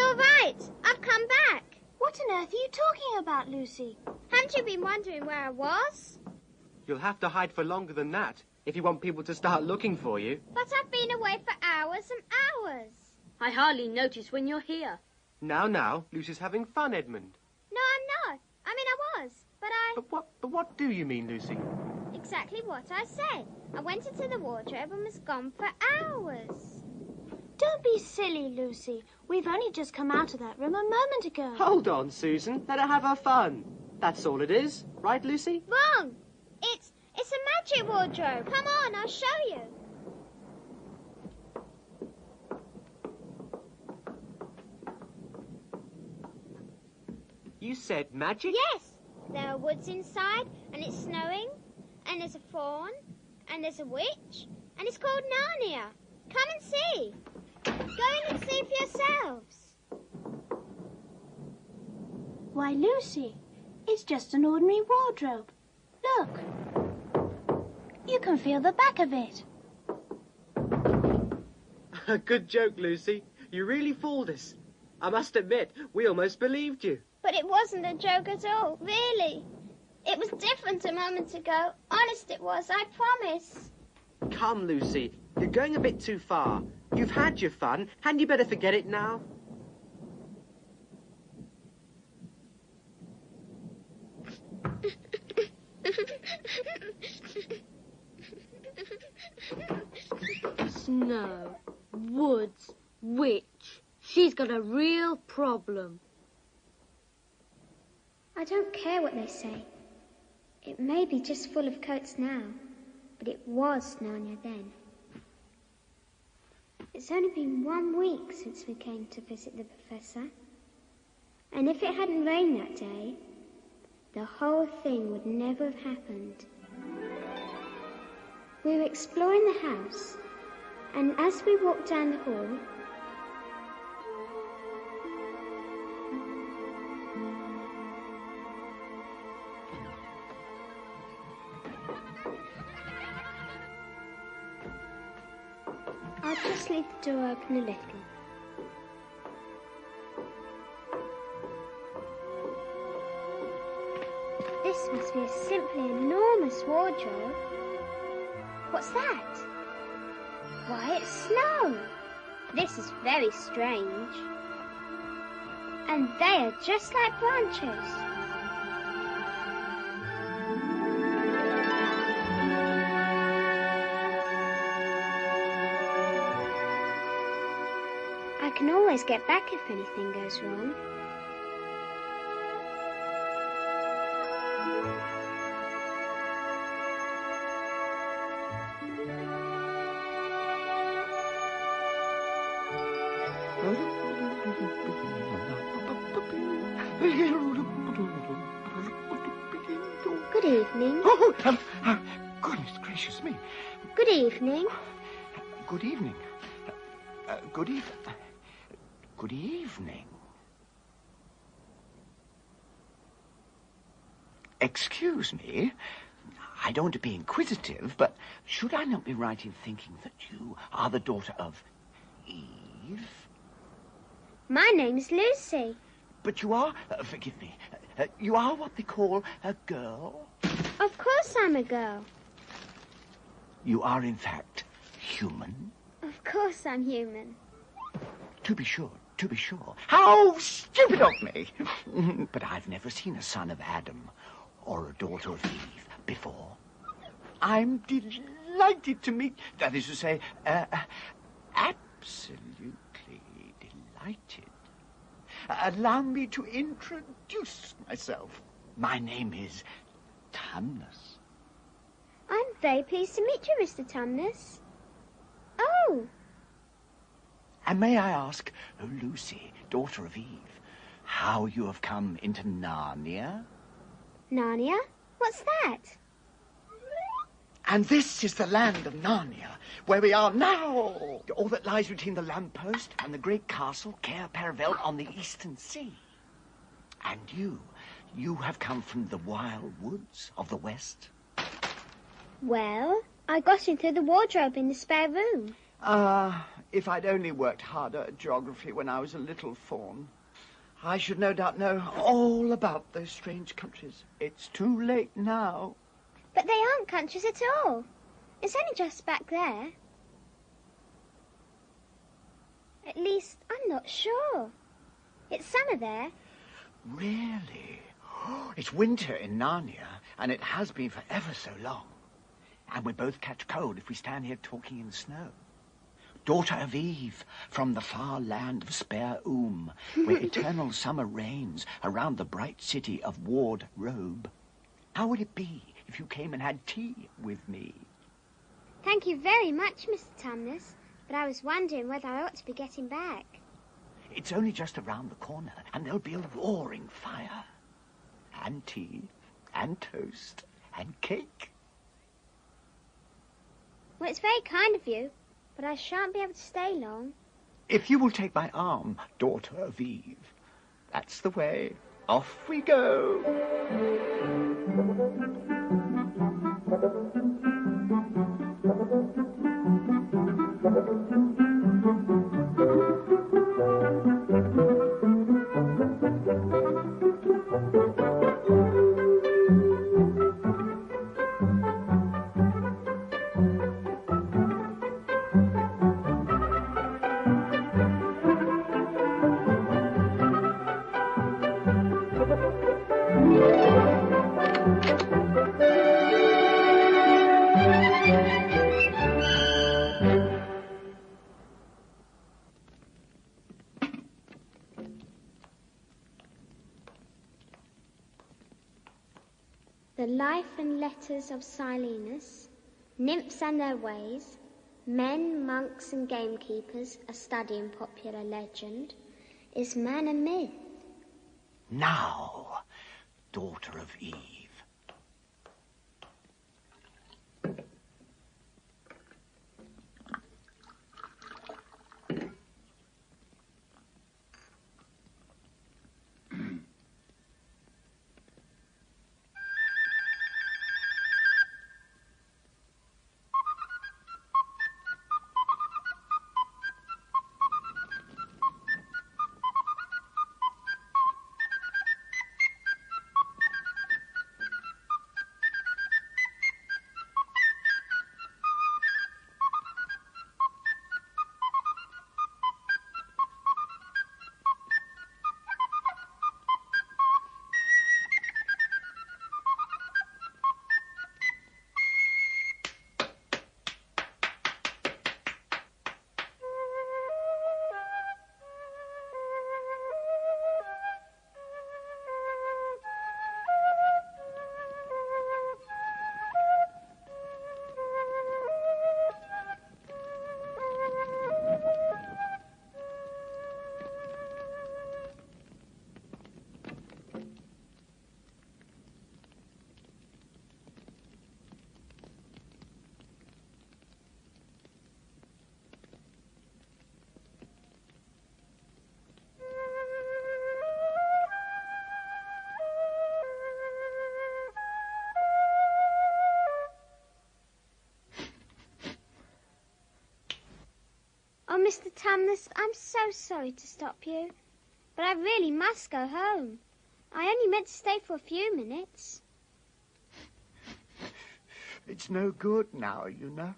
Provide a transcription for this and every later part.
all right. I've come back. What on earth are you talking about, Lucy? Haven't you been wondering where I was? You'll have to hide for longer than that if you want people to start looking for you. But I've been away for hours and hours. I hardly notice when you're here. Now, Lucy's having fun, Edmund. No, I'm not. I mean, I was, but I... But what do you mean, Lucy? Exactly what I said. I went into the wardrobe and was gone for hours. Don't be silly, Lucy. We've only just come out of that room a moment ago. Hold on, Susan. Let her have her fun. That's all it is. Right, Lucy? Wrong. It's a magic wardrobe. Come on, I'll show you. You said magic? Yes. There are woods inside, and it's snowing, and there's a fawn, and there's a witch, and it's called Narnia. Come and see. Go in and see for yourselves. Why, Lucy, it's just an ordinary wardrobe. Look. You can feel the back of it. Good joke, Lucy. You really fooled us. I must admit, we almost believed you. But it wasn't a joke at all, really. It was different a moment ago. Honest it was, I promise. Come, Lucy. You're going a bit too far. You've had your fun. Hadn't you better forget it now? Snow, woods, witch. She's got a real problem. I don't care what they say. It may be just full of coats now, but it was Narnia then. It's only been 1 week since we came to visit the professor. And if it hadn't rained that day, the whole thing would never have happened. We were exploring the house, and as we walked down the hall, I'll just leave the door open a little. This must be a simply enormous wardrobe. What's that? Why, it's snow. This is very strange. And they are just like branches. I can always get back if anything goes wrong. Good evening. Oh, goodness gracious me. Good evening. Good evening. Good evening. Excuse me. I don't want to be inquisitive, but should I not be right in thinking that you are the daughter of Eve? My name's Lucy. But you are, forgive me, you are what they call a girl? Of course I'm a girl. You are, in fact, human? Of course I'm human. To be sure, to be sure. How stupid of me! But I've never seen a son of Adam or a daughter of Eve before. I'm delighted to meet, that is to say, absolutely delighted. Allow me to introduce myself. My name is Tumnus. I'm very pleased to meet you, Mr. Tumnus. Oh! And may I ask, Lucy, daughter of Eve, how you have come into Narnia? Narnia? What's that? And this is the land of Narnia, where we are now. All that lies between the lamppost and the great castle, Cair Paravel, on the eastern sea. And you have come from the wild woods of the west. Well, I got into the wardrobe in the spare room. If I'd only worked harder at geography when I was a little fawn, I should no doubt know all about those strange countries. It's too late now. But they aren't countries at all. It's only just back there. At least, I'm not sure. It's summer there. Really? It's winter in Narnia, and it has been for ever so long. And we both catch cold if we stand here talking in the snow. Daughter of Eve, from the far land of Spare Oom, where eternal summer reigns around the bright city of Ward Robe. How would it be if you came and had tea with me? Thank you very much, Mr. Tumnus, but I was wondering whether I ought to be getting back. It's only just around the corner, and there'll be a roaring fire. And tea, and toast, and cake. Well, it's very kind of you, but I shan't be able to stay long. If you will take my arm, daughter of Eve, that's the way. Off we go. The Life and Letters of Silenus, Nymphs and Their Ways, Men, Monks and Gamekeepers, a Study in Popular Legend, Is Man a Myth? Now, daughter of Eve. Oh, Mr. Tumnus, I'm so sorry to stop you, but I really must go home. I only meant to stay for a few minutes. It's no good now, you know.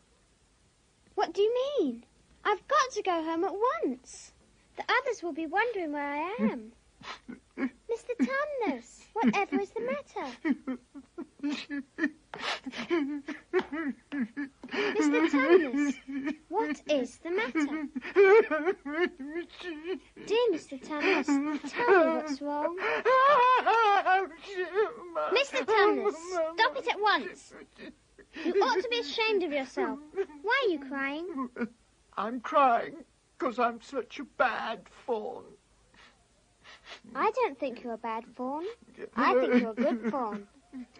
What do you mean? I've got to go home at once. The others will be wondering where I am. Mr. Tumnus, whatever is the matter? Mr. Tumnus, what is the matter? Dear Mr. Tumnus, tell me what's wrong. Mr. Tumnus, stop it at once. You ought to be ashamed of yourself. Why are you crying? I'm crying because I'm such a bad fawn. I don't think you're a bad fawn. I think you're a good fawn.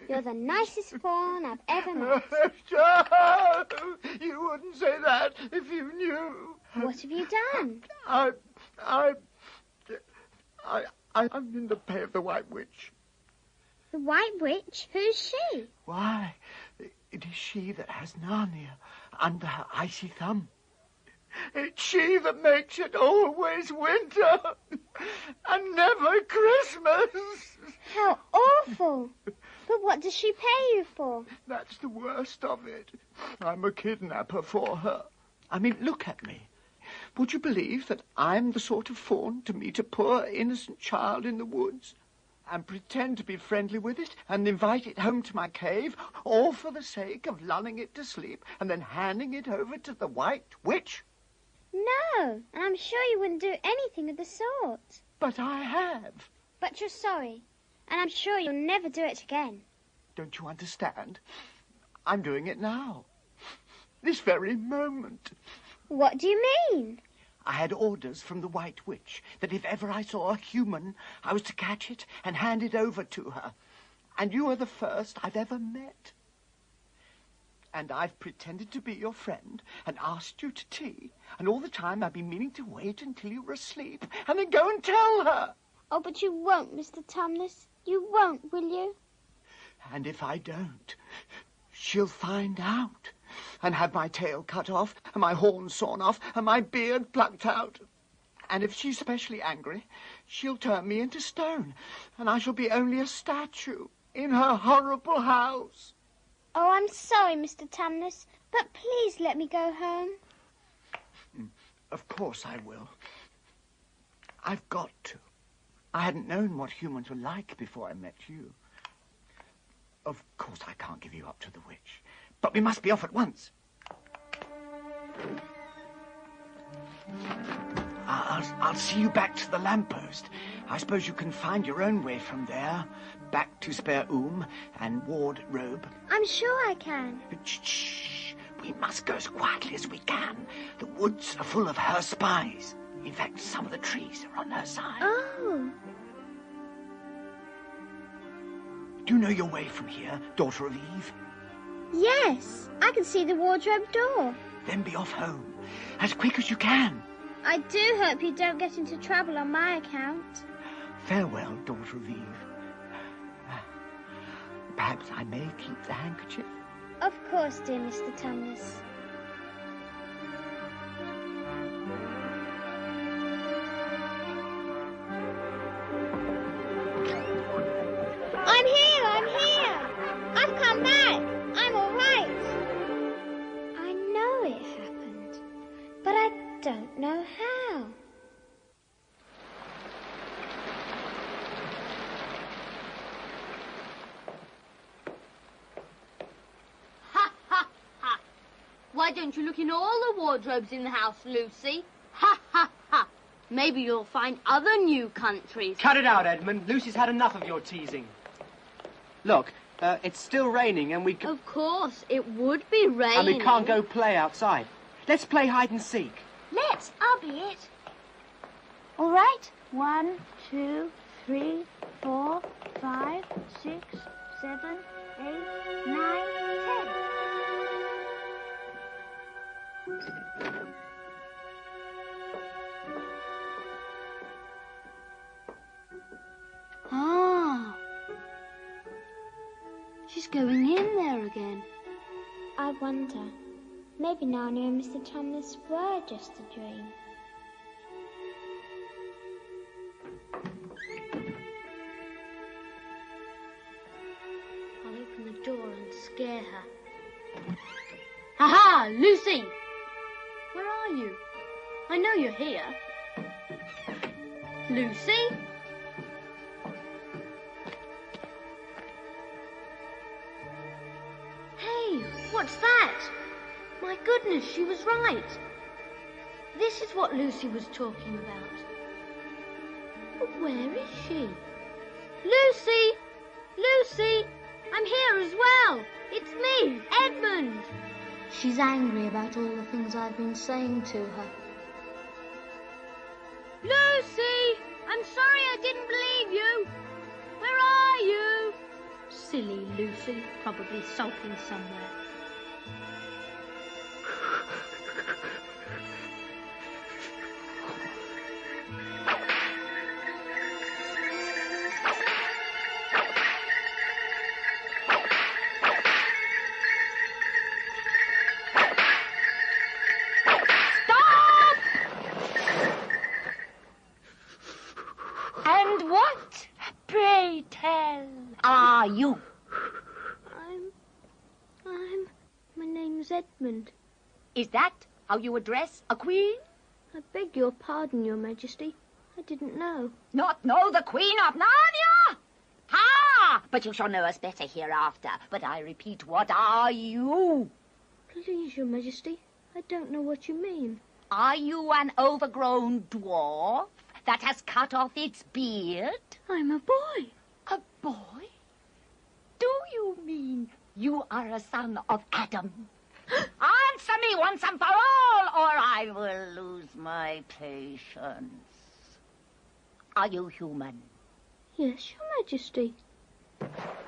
You're the nicest fawn I've ever met. You wouldn't say that if you knew. What have you done? I'm in the pay of the White Witch. The White Witch? Who's she? Why, it is she that has Narnia under her icy thumb. It's she that makes it always winter and never Christmas. How awful. But what does she pay you for? That's the worst of it. I'm a kidnapper for her. I mean, look at me. Would you believe that I'm the sort of fawn to meet a poor innocent child in the woods and pretend to be friendly with it and invite it home to my cave, all for the sake of lulling it to sleep and then handing it over to the White Witch? No, and I'm sure you wouldn't do anything of the sort. But I have. But you're sorry, and I'm sure you'll never do it again. Don't you understand? I'm doing it now. This very moment. What do you mean? I had orders from the White Witch that if ever I saw a human, I was to catch it and hand it over to her. And you are the first I've ever met. And I've pretended to be your friend and asked you to tea. And all the time I've been meaning to wait until you were asleep and then go and tell her. Oh, but you won't, Mr. Tumnus. You won't, will you? And if I don't, she'll find out and have my tail cut off and my horns sawn off and my beard plucked out. And if she's especially angry, she'll turn me into stone and I shall be only a statue in her horrible house. Oh, I'm sorry, Mr. Tumnus, but please let me go home. Of course I will. I've got to. I hadn't known what humans were like before I met you. Of course I can't give you up to the witch, but we must be off at once. I'll see you back to the lamppost. I suppose you can find your own way from there, back to Spare and wardrobe. I'm sure I can. But shh, we must go as quietly as we can. The woods are full of her spies. In fact, some of the trees are on her side. Oh. Do you know your way from here, daughter of Eve? Yes, I can see the wardrobe door. Then be off home, as quick as you can. I do hope you don't get into trouble on my account. Farewell, daughter of Eve. Perhaps I may keep the handkerchief. Of course, dear Mr. Tumnus. I'm here! I've come back! I'm all right! I know it happened, but I don't know how. Ha, ha, ha. Why don't you look in all the wardrobes in the house, Lucy? Ha, ha, ha. Maybe you'll find other new countries. Cut it out, Edmund. Lucy's had enough of your teasing. Look, it's still raining and we can... Of course, it would be raining. And we can't go play outside. Let's play hide and seek. Let's. I'll be it. All right. 1, 2, 3, 4, 5, 6, 7, 8, 9, 10. Ah. She's going in there again. I wonder, maybe Narnia and Mr. Tumnus were just a dream. I'll open the door and scare her. Ha-ha! Lucy! Where are you? I know you're here. Lucy? Hey, what's that? My goodness, she was right. This is what Lucy was talking about. But where is she? Lucy! Lucy! I'm here as well. It's me, Edmund. She's angry about all the things I've been saying to her. Lucy! I'm sorry I didn't believe you. Where are you? Silly Lucy, probably sulking somewhere. Stop! And what, pray tell, are you? My name's Edmund. Is that how you address a queen? I beg your pardon, Your Majesty. I didn't know. Not know the Queen of Narnia? Ha! But you shall know us better hereafter. But I repeat, what are you? Please, Your Majesty, I don't know what you mean. Are you an overgrown dwarf that has cut off its beard? I'm a boy. A boy? Do you mean you are a son of Adam? Answer me once and for all, or I will lose my patience. Are you human? Yes, Your Majesty.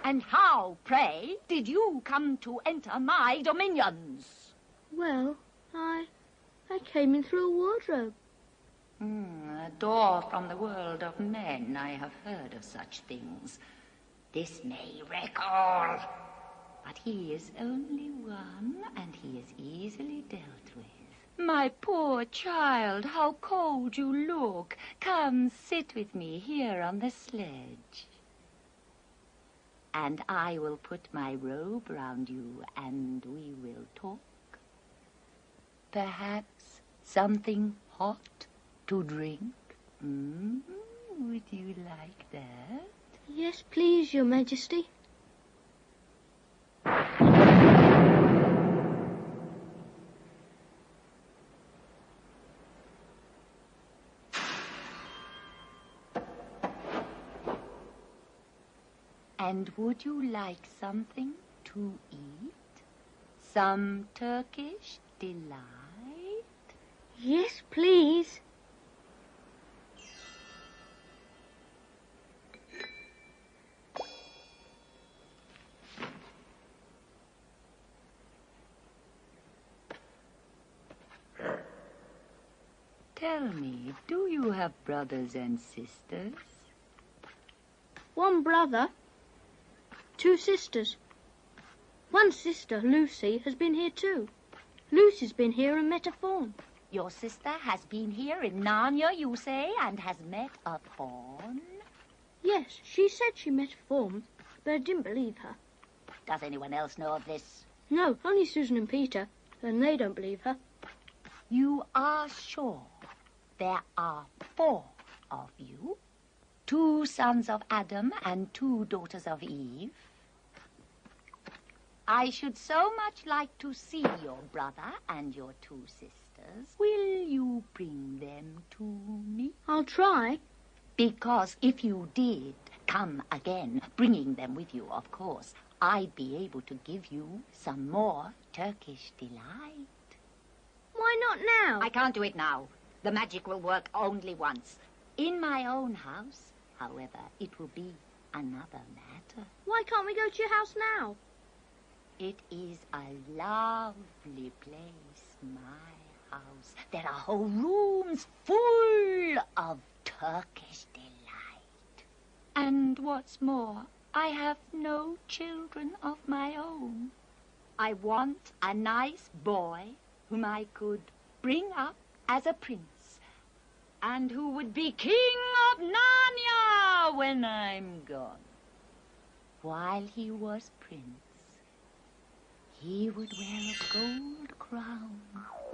And how, pray, did you come to enter my dominions? Well, I came in through a wardrobe. A door from the world of men. I have heard of such things. This may wreck all. But he is only one, and he is easily dealt with. My poor child, how cold you look. Come, sit with me here on the sledge. And I will put my robe round you, and we will talk. Perhaps something hot to drink? Would you like that? Yes, please, Your Majesty. And would you like something to eat? Some Turkish delight? Yes, please. Tell me, do you have brothers and sisters? One brother, 2 sisters. One sister, Lucy, has been here too. Lucy's been here and met a fawn. Your sister has been here in Narnia, you say, and has met a fawn? Yes, she said she met a fawn, but I didn't believe her. Does anyone else know of this? No, only Susan and Peter, and they don't believe her. You are sure there are 4 of you? 2 sons of Adam and 2 daughters of Eve? I should so much like to see your brother and your 2 sisters. Will you bring them to me? I'll try. Because if you did come again, bringing them with you, of course, I'd be able to give you some more Turkish delight. Why not now? I can't do it now. The magic will work only once. In my own house, however, it will be another matter. Why can't we go to your house now? It is a lovely place, my house. There are whole rooms full of Turkish delight. And what's more, I have no children of my own. I want a nice boy whom I could bring up as a prince, and who would be king of Narnia when I'm gone. While he was prince, he would wear a gold crown.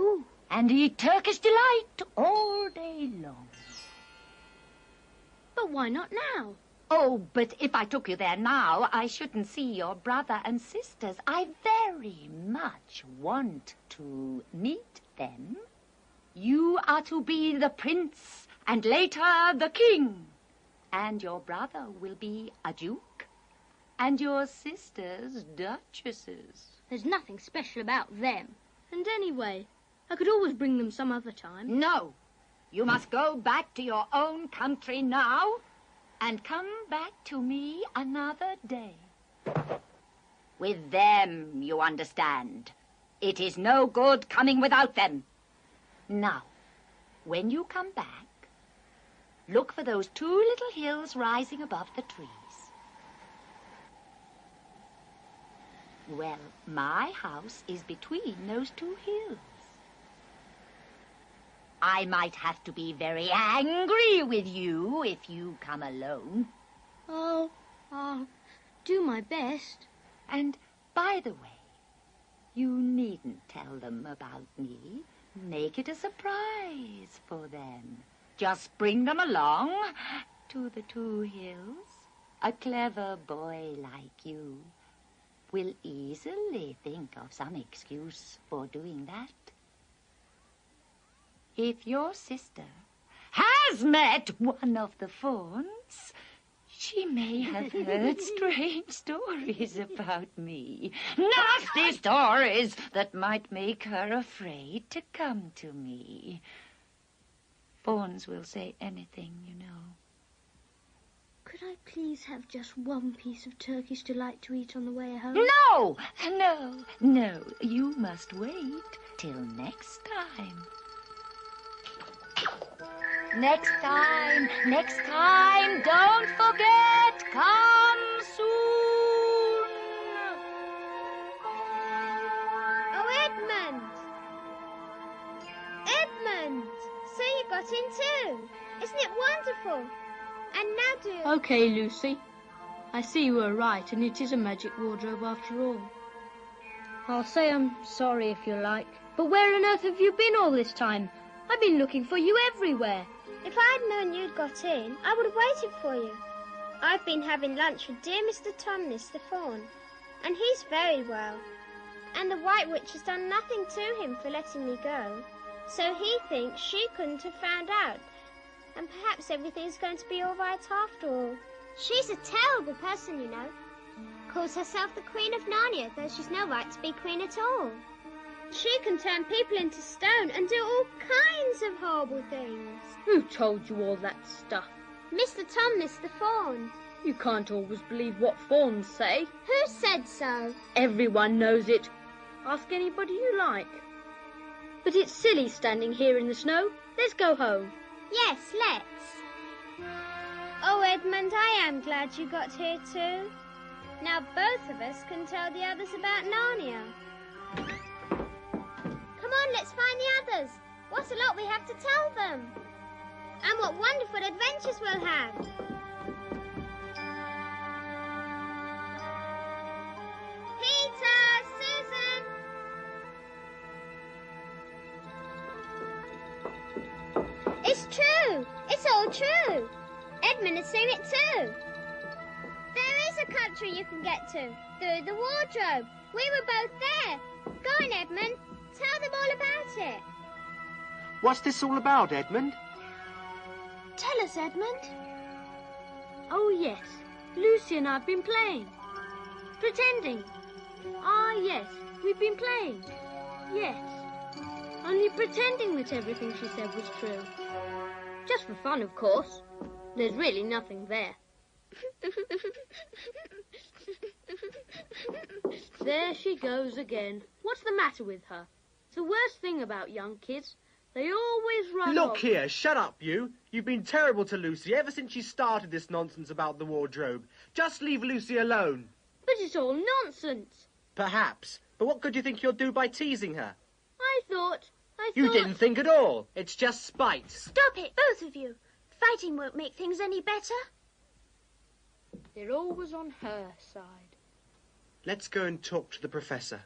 Ooh. And eat Turkish delight all day long. But why not now? Oh, but if I took you there now, I shouldn't see your brother and sisters. I very much want to meet them. You are to be the prince, and later the king. And your brother will be a duke, and your sisters duchesses. There's nothing special about them. And anyway, I could always bring them some other time. No, you must go back to your own country now, and come back to me another day. With them, you understand. It is no good coming without them. Now, when you come back, look for those 2 little hills rising above the trees. Well, my house is between those 2 hills. I might have to be very angry with you if you come alone. Oh, I'll do my best. And, by the way, you needn't tell them about me. Make it a surprise for them. Just bring them along to the 2 Hills. A clever boy like you will easily think of some excuse for doing that. If your sister has met one of the fawns, she may have heard strange stories about me. Nasty stories that might make her afraid to come to me. Fawns will say anything, you know. Could I please have just one piece of Turkish delight to eat on the way home? No, no, no. You must wait till next time. Next time, don't forget, come soon. Oh, Edmund! Edmund! So you got in too. Isn't it wonderful? And now do... Okay, Lucy. I see you were right, and it is a magic wardrobe after all. I'll say I'm sorry if you like. But where on earth have you been all this time? I've been looking for you everywhere. If I'd known you'd got in, I would have waited for you. I've been having lunch with dear Mr. Tumnus the Fawn, and he's very well. And the White Witch has done nothing to him for letting me go. So he thinks she couldn't have found out. And perhaps everything's going to be all right after all. She's a terrible person, you know. Calls herself the Queen of Narnia, though she's no right to be queen at all. She can turn people into stone and do all kinds of horrible things. Who told you all that stuff? Mr. Tumnus the Fawn. You can't always believe what fawns say. Who said so? Everyone knows it. Ask anybody you like. But it's silly standing here in the snow. Let's go home. Yes, let's. Oh, Edmund, I am glad you got here too. Now both of us can tell the others about Narnia. Come on, let's find the others. What a lot we have to tell them. And what wonderful adventures we'll have. Peter, Susan. It's true. It's all true. Edmund has seen it too. There is a country you can get to through the wardrobe. We were both there. Go on, Edmund. Tell them all about it. What's this all about, Edmund? Tell us, Edmund. Oh, yes. Lucy and I have been playing. Pretending. Ah, yes. We've been playing. Yes. Only pretending that everything she said was true. Just for fun, of course. There's really nothing there. There she goes again. What's the matter with her? It's the worst thing about young kids. They always run Look off. here, shut up, you. You've been terrible to Lucy ever since she started this nonsense about the wardrobe. Just leave Lucy alone. But it's all nonsense. Perhaps. But what good do you think you'll do by teasing her? I thought... You didn't think at all. It's just spite. Stop it, both of you. Fighting won't make things any better. They're always on her side. Let's go and talk to the professor.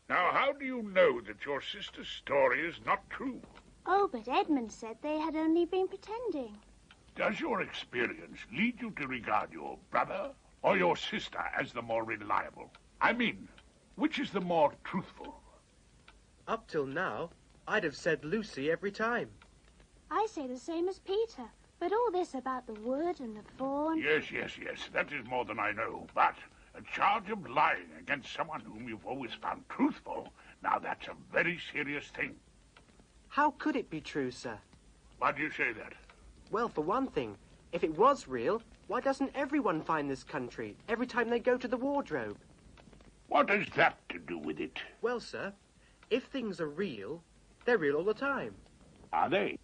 Now, how do you know that your sister's story is not true? Oh, but Edmund said they had only been pretending. Does your experience lead you to regard your brother or your sister as the more reliable? I mean, which is the more truthful? Up till now, I'd have said Lucy every time. I say the same as Peter. But all this about the wood and the fawn... Yes, that is more than I know. But a charge of lying against someone whom you've always found truthful, now that's a very serious thing. How could it be true, sir? Why do you say that? Well, for one thing, if it was real, why doesn't everyone find this country every time they go to the wardrobe? What has that to do with it? Well, sir, if things are real, they're real all the time. Are they?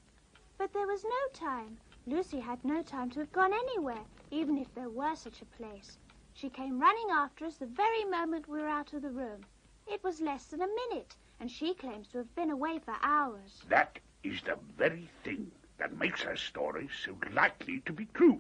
But there was no time. Lucy had no time to have gone anywhere, even if there were such a place. She came running after us the very moment we were out of the room. It was less than a minute, and she claims to have been away for hours. That is the very thing that makes her story so likely to be true.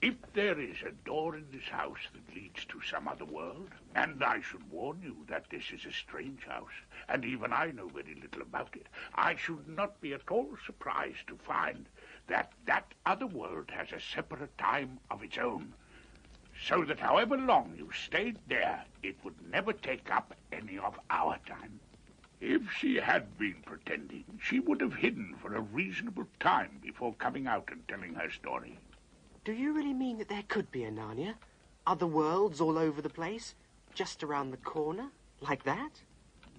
If there is a door in this house that leads to some other world, and I should warn you that this is a strange house, and even I know very little about it, I should not be at all surprised to find that that other world has a separate time of its own, so that however long you stayed there, it would never take up any of our time. If she had been pretending, she would have hidden for a reasonable time before coming out and telling her story. Do you really mean that there could be a Narnia? Other worlds all over the place? Just around the corner? Like that?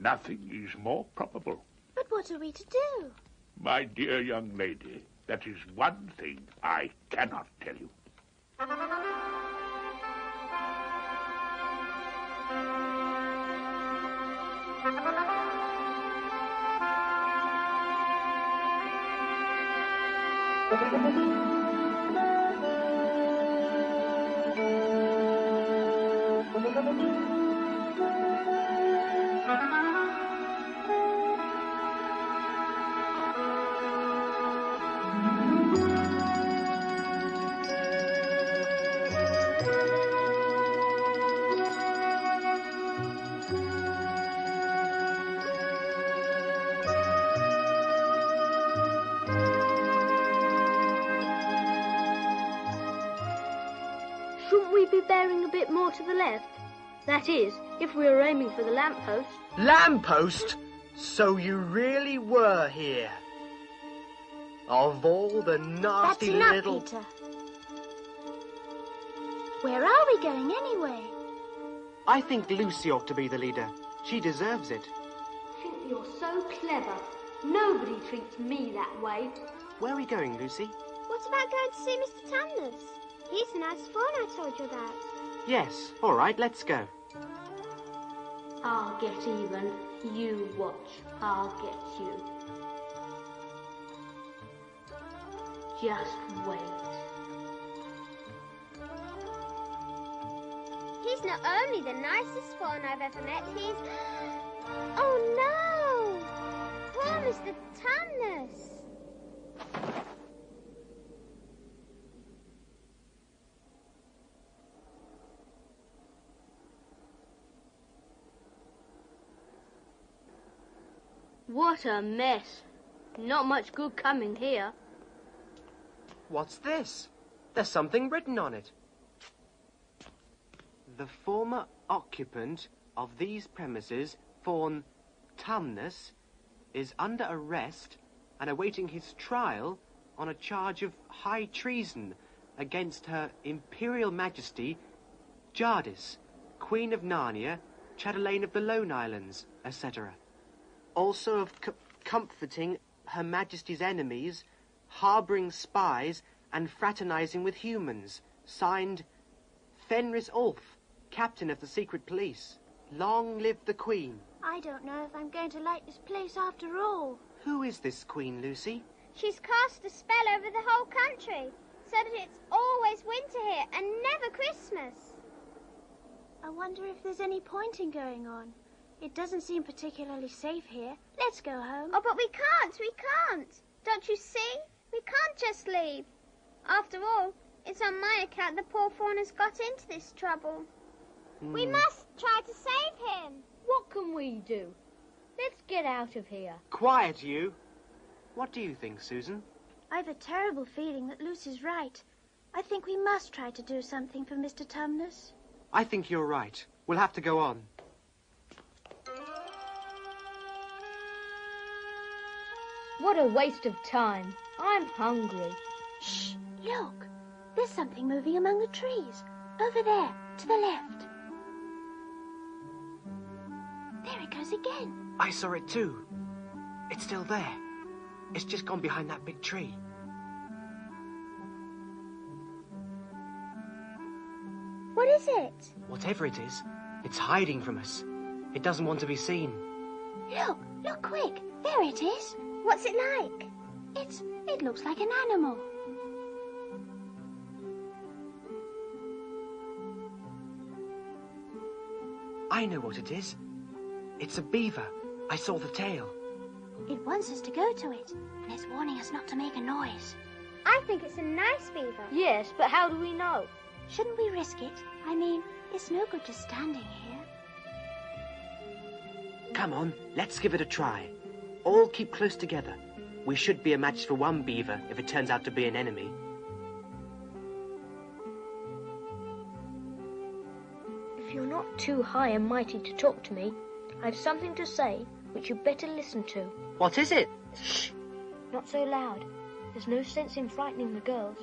Nothing is more probable. But what are we to do? My dear young lady, that is one thing I cannot tell you. Shouldn't we be bearing a bit more to the left? That is, if we were aiming for the lamppost. Lamppost? So you really were here? Of all the nasty That's enough, little... Peter. Where are we going anyway? I think Lucy ought to be the leader. She deserves it. I think you're so clever. Nobody treats me that way. Where are we going, Lucy? What about going to see Mr. Tumnus? He's the nice fawn I told you about. Yes. All right, let's go. I'll get even. You watch. I'll get you. Just wait. He's not only the nicest fawn I've ever met, he's... Oh no! Poor Mr. Tumnus! What a mess. Not much good coming here. What's this? There's something written on it. The former occupant of these premises, Fawn Tumnus, is under arrest and awaiting his trial on a charge of high treason against Her Imperial Majesty Jadis, Queen of Narnia, Chatelaine of the Lone Islands, etc. Also of comforting Her Majesty's enemies, harbouring spies, and fraternizing with humans. Signed, Fenris Ulf, Captain of the Secret Police. Long live the Queen. I don't know if I'm going to like this place after all. Who is this Queen, Lucy? She's cast a spell over the whole country, so that it's always winter here and never Christmas. I wonder if there's any pointing going on. It doesn't seem particularly safe here. Let's go home. Oh, but we can't. Don't you see? We can't just leave. After all, it's on my account the poor fawn has got into this trouble. We must try to save him. What can we do? Let's get out of here. Quiet, you. What do you think, Susan? I've a terrible feeling that Lucy's right. I think we must try to do something for Mr. Tumnus. I think you're right. We'll have to go on. What a waste of time. I'm hungry. Shh! Look! There's something moving among the trees. Over there, to the left. There it goes again. I saw it too. It's still there. It's just gone behind that big tree. What is it? Whatever it is, it's hiding from us. It doesn't want to be seen. Look quick. There it is. What's it like? It looks like an animal. I know what it is. It's a beaver. I saw the tail. It wants us to go to it, and it's warning us not to make a noise. I think it's a nice beaver. Yes, but how do we know? Shouldn't we risk it? I mean, it's no good just standing here. Come on, let's give it a try. All keep close together. We should be a match for one beaver if it turns out to be an enemy. If you're not too high and mighty to talk to me, I have something to say which you'd better listen to. What is it? Shh! Not so loud. There's no sense in frightening the girls.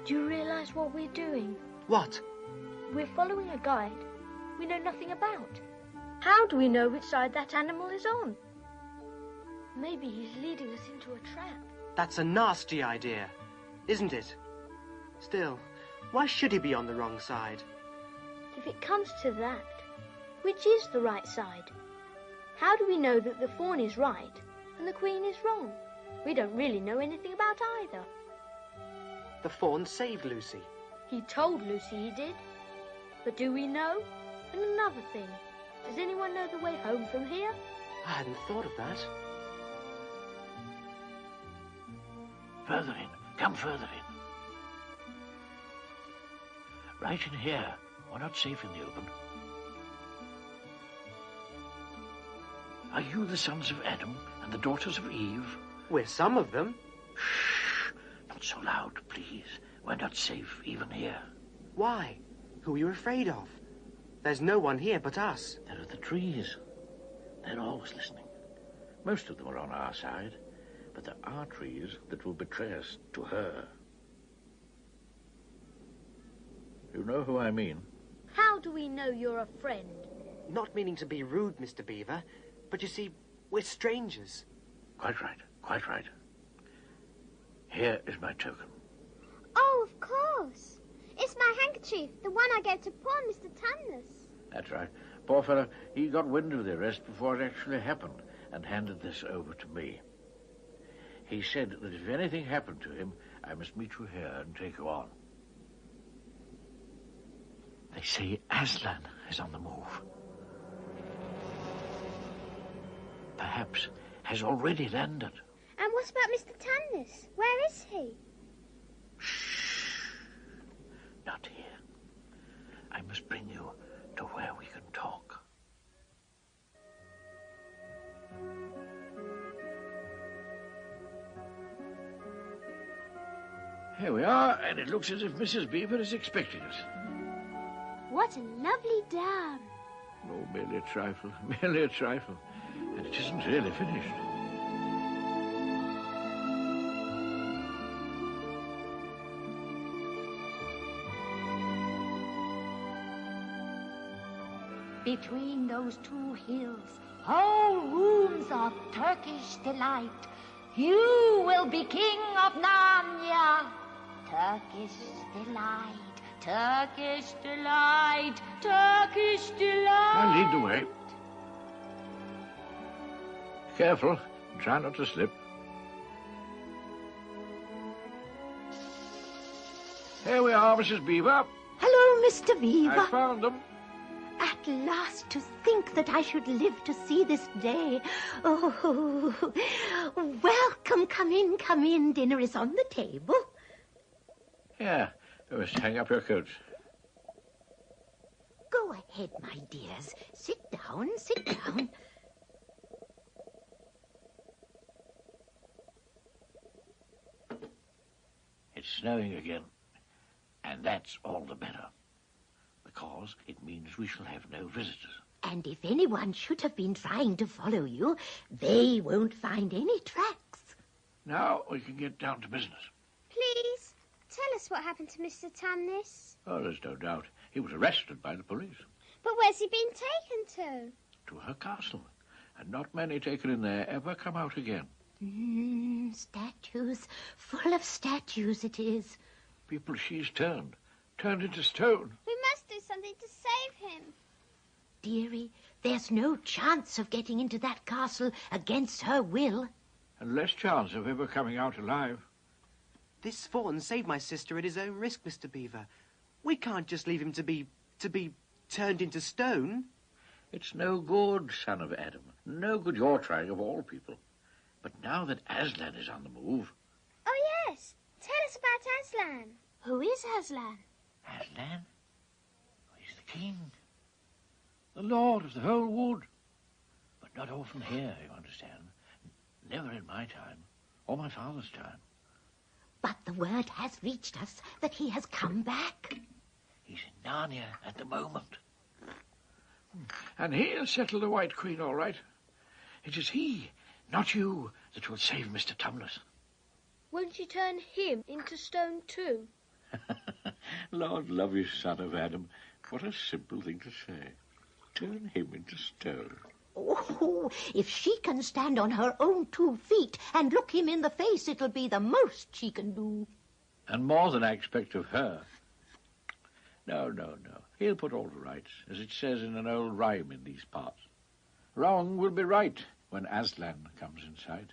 Do you realise what we're doing? What? We're following a guide we know nothing about. How do we know which side that animal is on? Maybe he's leading us into a trap. That's a nasty idea, isn't it? Still, why should he be on the wrong side? If it comes to that, which is the right side? How do we know that the fawn is right and the queen is wrong? We don't really know anything about either. The fawn saved Lucy. He told Lucy he did. But do we know? And another thing, does anyone know the way home from here? I hadn't thought of that. Further in. Come further in. Right in here. We're not safe in the open. Are you the sons of Adam and the daughters of Eve? We're some of them. Shh! Not so loud, please. We're not safe even here. Why? Who are you afraid of? There's no one here but us. There are the trees. They're always listening. Most of them are on our side, but there are trees that will betray us to her. You know who I mean? How do we know you're a friend? Not meaning to be rude, Mr. Beaver, but you see, we're strangers. Quite right, quite right. Here is my token. Oh, of course. It's my handkerchief, the one I gave to poor Mr. Tumnus. That's right. Poor fellow, he got wind of the arrest before it actually happened and handed this over to me. He said that if anything happened to him, I must meet you here and take you on. They say Aslan is on the move. Perhaps has already landed. And what about Mr. Tumnus? Where is he? Shh. Not here. I must bring you to where we can talk. Here we are, and it looks as if Mrs. Beaver is expecting us. What a lovely dam. Oh, merely a trifle, merely a trifle. And it isn't really finished. Between those two hills, whole rooms of Turkish delight. You will be king of Narnia. Turkish delight, Turkish delight, Turkish delight. I'll lead the way. Careful, try not to slip. Here we are, Mrs. Beaver. Hello, Mr. Beaver. I found them. At last, to think that I should live to see this day. Oh, welcome. Come in. Dinner is on the table. Here, you must hang up your coats. Go ahead, my dears. Sit down. It's snowing again, and that's all the better, because it means we shall have no visitors. And if anyone should have been trying to follow you, they won't find any tracks. Now we can get down to business. Please, tell us what happened to Mr. Tumnus. Oh, there's no doubt. He was arrested by the police. But where's he been taken to? To her castle. And not many taken in there ever come out again. Statues. Full of statues it is. People she's turned into stone. We must do something to save him. Dearie, there's no chance of getting into that castle against her will. And less chance of ever coming out alive. This fawn saved my sister at his own risk, Mr. Beaver. We can't just leave him to be turned into stone. It's no good, son of Adam. No good your trying of all people. But now that Aslan is on the move... Oh, yes. Tell us about Aslan. Who is Aslan? Aslan? He's the king. The lord of the whole wood. But not often here, you understand. Never in my time, or my father's time. But the word has reached us that he has come back. He's in Narnia at the moment. And he'll settle the White Queen all right. It is he, not you, that will save Mr. Tumnus. Won't you turn him into stone too? Lord love you, son of Adam. What a simple thing to say. Turn him into stone. Oh, if she can stand on her own 2 feet and look him in the face, it'll be the most she can do. And more than I expect of her. No. He'll put all to rights, as it says in an old rhyme in these parts. Wrong will be right when Aslan comes in sight.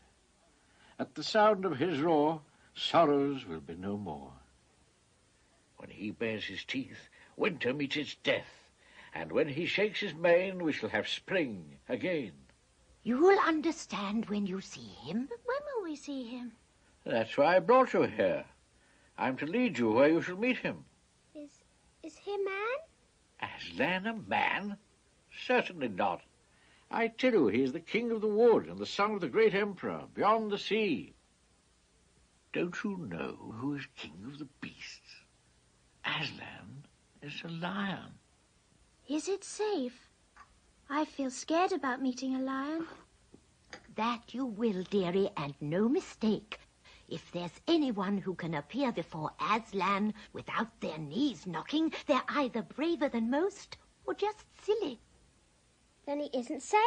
At the sound of his roar, sorrows will be no more. When he bares his teeth, winter meets its death, and when he shakes his mane, we shall have spring again. You'll understand when you see him. But when will we see him? That's why I brought you here. I'm to lead you where you shall meet him. Is he a man? Aslan a man? Certainly not. I tell you, he is the king of the wood and the son of the great emperor beyond the sea. Don't you know who is king of the beasts? Aslan is a lion. Is it safe? I feel scared about meeting a lion. That you will, dearie, and no mistake. If there's anyone who can appear before Aslan without their knees knocking, they're either braver than most or just silly. Then he isn't safe?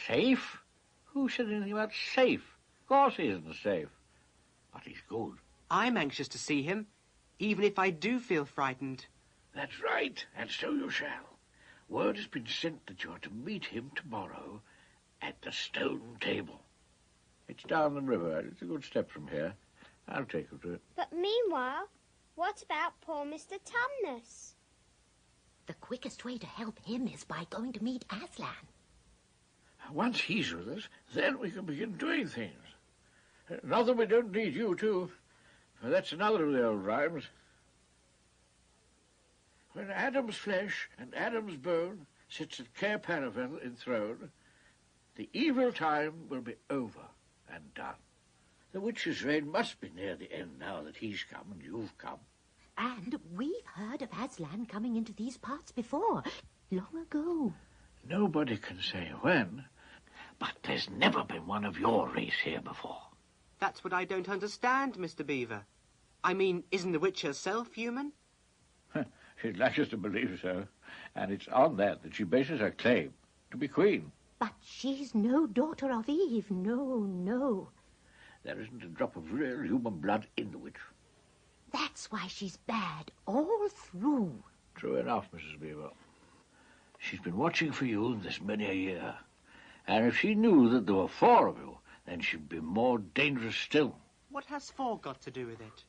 Safe? Who said anything about safe? Of course he isn't safe. But he's good. I'm anxious to see him, even if I do feel frightened. That's right, and so you shall. Word has been sent that you are to meet him tomorrow at the stone table. It's down the river. It's a good step from here. I'll take you to it. But meanwhile, what about poor Mr. Tumnus? The quickest way to help him is by going to meet Aslan. Once he's with us, then we can begin doing things. Not that we don't need you, too, for that's another of the old rhymes. When Adam's flesh and Adam's bone sits at Cair Paravel enthroned, the evil time will be over and done. The witch's reign must be near the end now that he's come and you've come. And we've heard of Aslan coming into these parts before, long ago. Nobody can say when, but there's never been one of your race here before. That's what I don't understand, Mr. Beaver. I mean, isn't the witch herself human? She'd like us to believe so, and it's on that she bases her claim to be queen. But she's no daughter of Eve, no. There isn't a drop of real human blood in the witch. That's why she's bad all through. True enough, Mrs. Beaver. She's been watching for you this many a year, and if she knew that there were 4 of you, then she'd be more dangerous still. What has 4 got to do with it?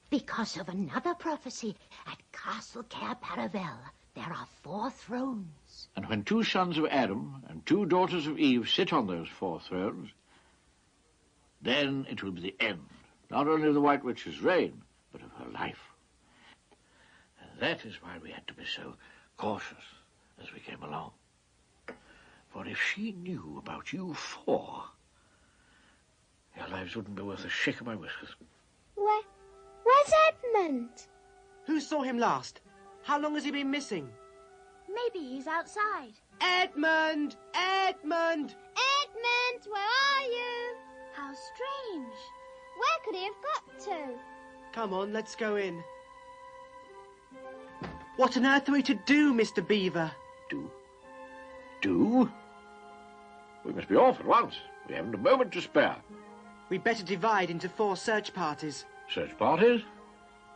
Because of another prophecy at Castle Cair Paravel, there are 4 thrones. And when 2 sons of Adam and 2 daughters of Eve sit on those 4 thrones, then it will be the end, not only of the White Witch's reign, but of her life. And that is why we had to be so cautious as we came along. For if she knew about you 4, your lives wouldn't be worth a shake of my whiskers. Where's Edmund? Who saw him last? How long has he been missing? Maybe he's outside. Edmund! Edmund! Edmund, where are you? How strange. Where could he have got to? Come on, let's go in. What on earth are we to do, Mr. Beaver? Do? We must be off at once. We haven't a moment to spare. We'd better divide into 4 search parties. Search parties?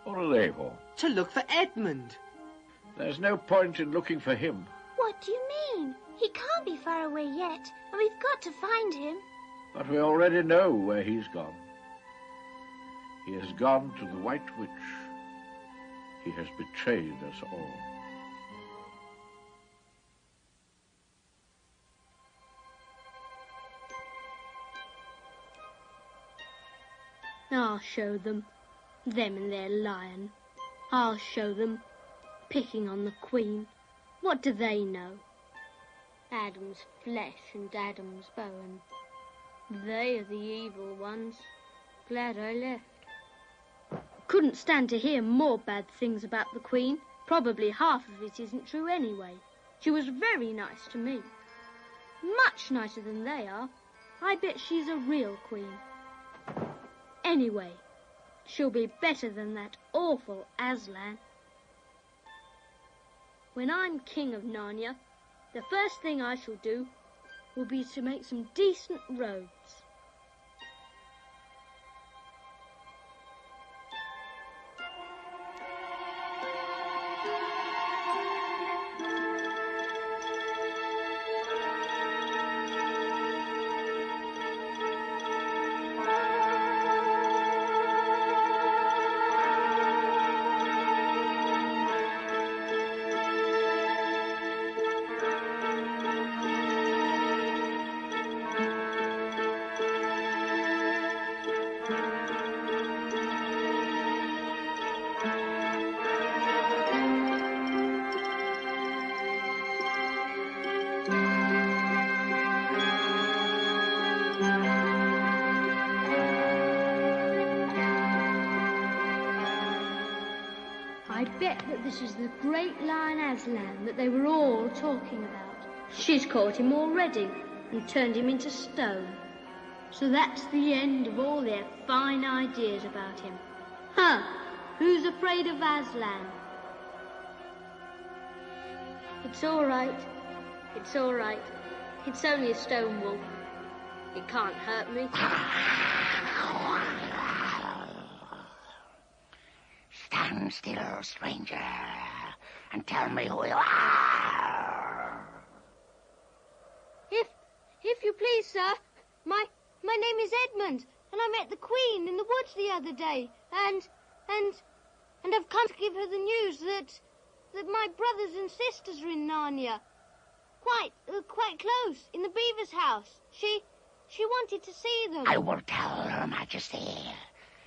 What are they for? To look for Edmund. There's no point in looking for him. What do you mean? He can't be far away yet, and we've got to find him. But we already know where he's gone. He has gone to the White Witch. He has betrayed us all. I'll show them. Them and their lion. I'll show them. Picking on the Queen. What do they know? Adam's flesh and Adam's bone. They are the evil ones. Glad I left. Couldn't stand to hear more bad things about the Queen. Probably half of it isn't true anyway. She was very nice to me. Much nicer than they are. I bet she's a real queen. Anyway, she'll be better than that awful Aslan. When I'm king of Narnia, the first thing I shall do will be to make some decent roads. I bet that this is the great lion Aslan that they were all talking about. She's caught him already and turned him into stone. So that's the end of all their fine ideas about him. Huh, who's afraid of Aslan? It's all right. It's all right. It's only a stone wolf. It can't hurt me. Stand still, stranger, and tell me who you are. If you please, sir, my name is Edmund, and I met the Queen in the woods the other day, and I've come to give her the news that my brothers and sisters are in Narnia, quite close, in the beaver's house. She wanted to see them. I will tell Her Majesty.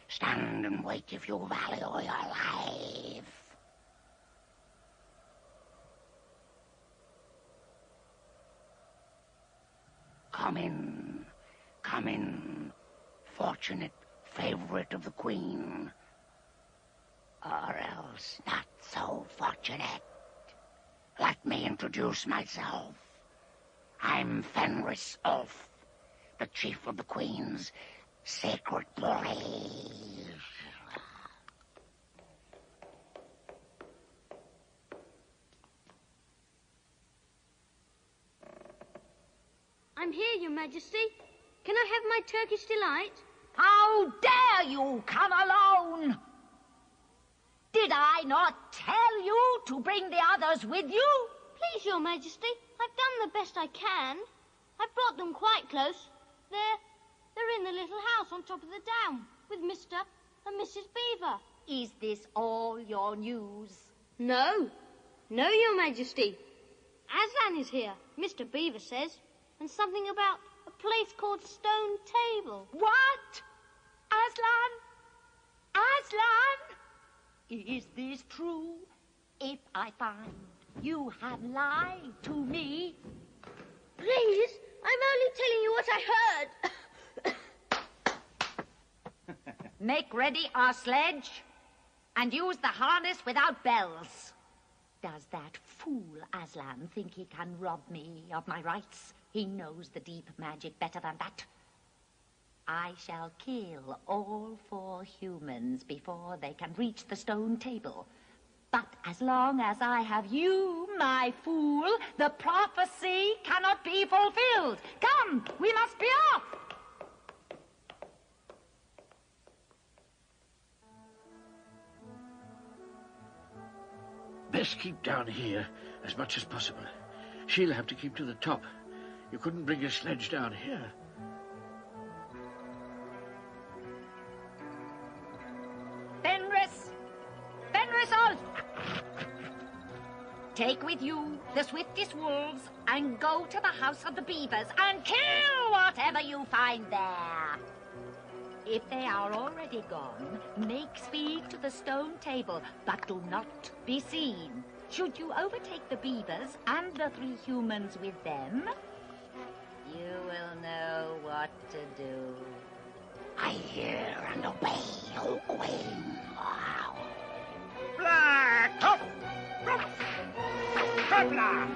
Stand and wait if you value your life. Come in, fortunate favorite of the Queen. Or else not so fortunate. Let me introduce myself. I'm Fenris Ulf, the chief of the Queen's sacred police. I'm here, Your Majesty. Can I have my Turkish delight? How dare you come alone? Did I not tell you to bring the others with you? Please, Your Majesty, I've done the best I can. I've brought them quite close. They're in the little house on top of the dam with Mr. and Mrs. Beaver. Is this all your news? No, Your Majesty. Aslan is here, Mr. Beaver says, and something about a place called Stone Table. What? Aslan? Is this true? If I find you have lied to me... Please, I'm only telling you what I heard. Make ready our sledge and use the harness without bells. Does that fool Aslan think he can rob me of my rights? He knows the deep magic better than that. I shall kill all 4 humans before they can reach the stone table. But as long as I have you, my fool, the prophecy cannot be fulfilled. Come, we must be off. Best keep down here as much as possible. She'll have to keep to the top. You couldn't bring your sledge down here. Fenris Ulf! Take with you the swiftest wolves and go to the house of the beavers and kill whatever you find there. If they are already gone, make speed to the stone table, but do not be seen. Should you overtake the beavers and the 3 humans with them, you will know what to do. I hear and obey, O Queen. Black! Up! Traveler!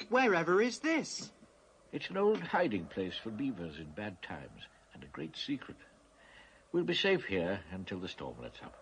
Wherever is this? It's an old hiding place for beavers in bad times, and a great secret. We'll be safe here until the storm lets up.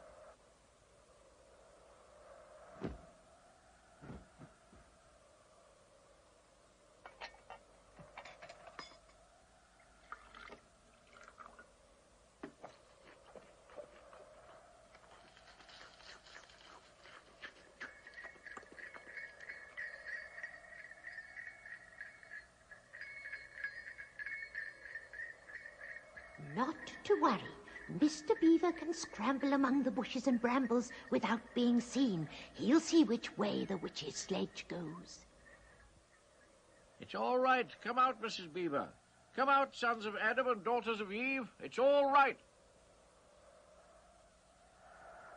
Not to worry. Mr. Beaver can scramble among the bushes and brambles without being seen. He'll see which way the witch's sledge goes. It's all right. Come out, Mrs. Beaver. Come out, sons of Adam and daughters of Eve. It's all right.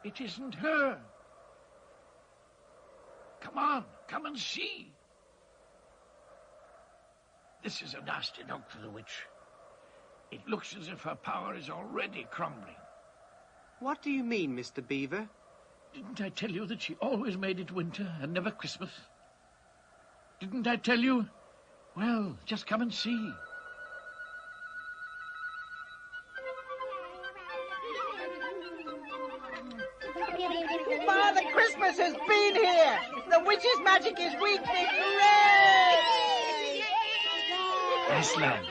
It isn't her. Come on, come and see. This is a nasty knock for the witch. It looks as if her power is already crumbling. What do you mean, Mr. Beaver? Didn't I tell you that she always made it winter and never Christmas? Didn't I tell you? Well, just come and see. Father Christmas has been here! The witch's magic is weak! Hooray! Aslan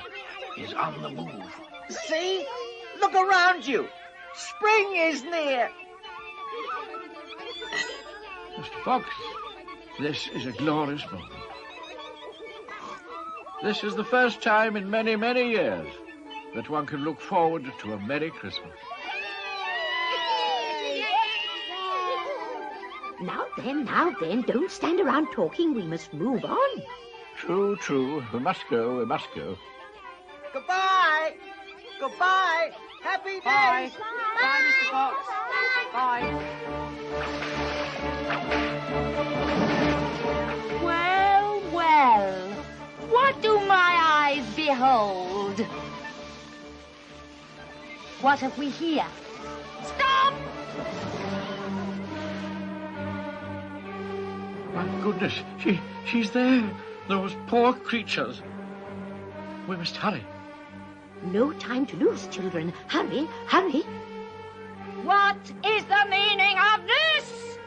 is on the move. See? Look around you! Spring is near! Mr. Fox, this is a glorious moment. This is the first time in many, many years that one can look forward to a Merry Christmas. Now then, don't stand around talking. We must move on. True, true. We must go, we must go. Goodbye! Goodbye! Happy days! Bye. Bye, Mr. Fox. Bye. Well, well, what do my eyes behold? What have we here? Stop! My goodness, she's there. Those poor creatures. We must hurry. No time to lose, children. Hurry, hurry. What is the meaning of this?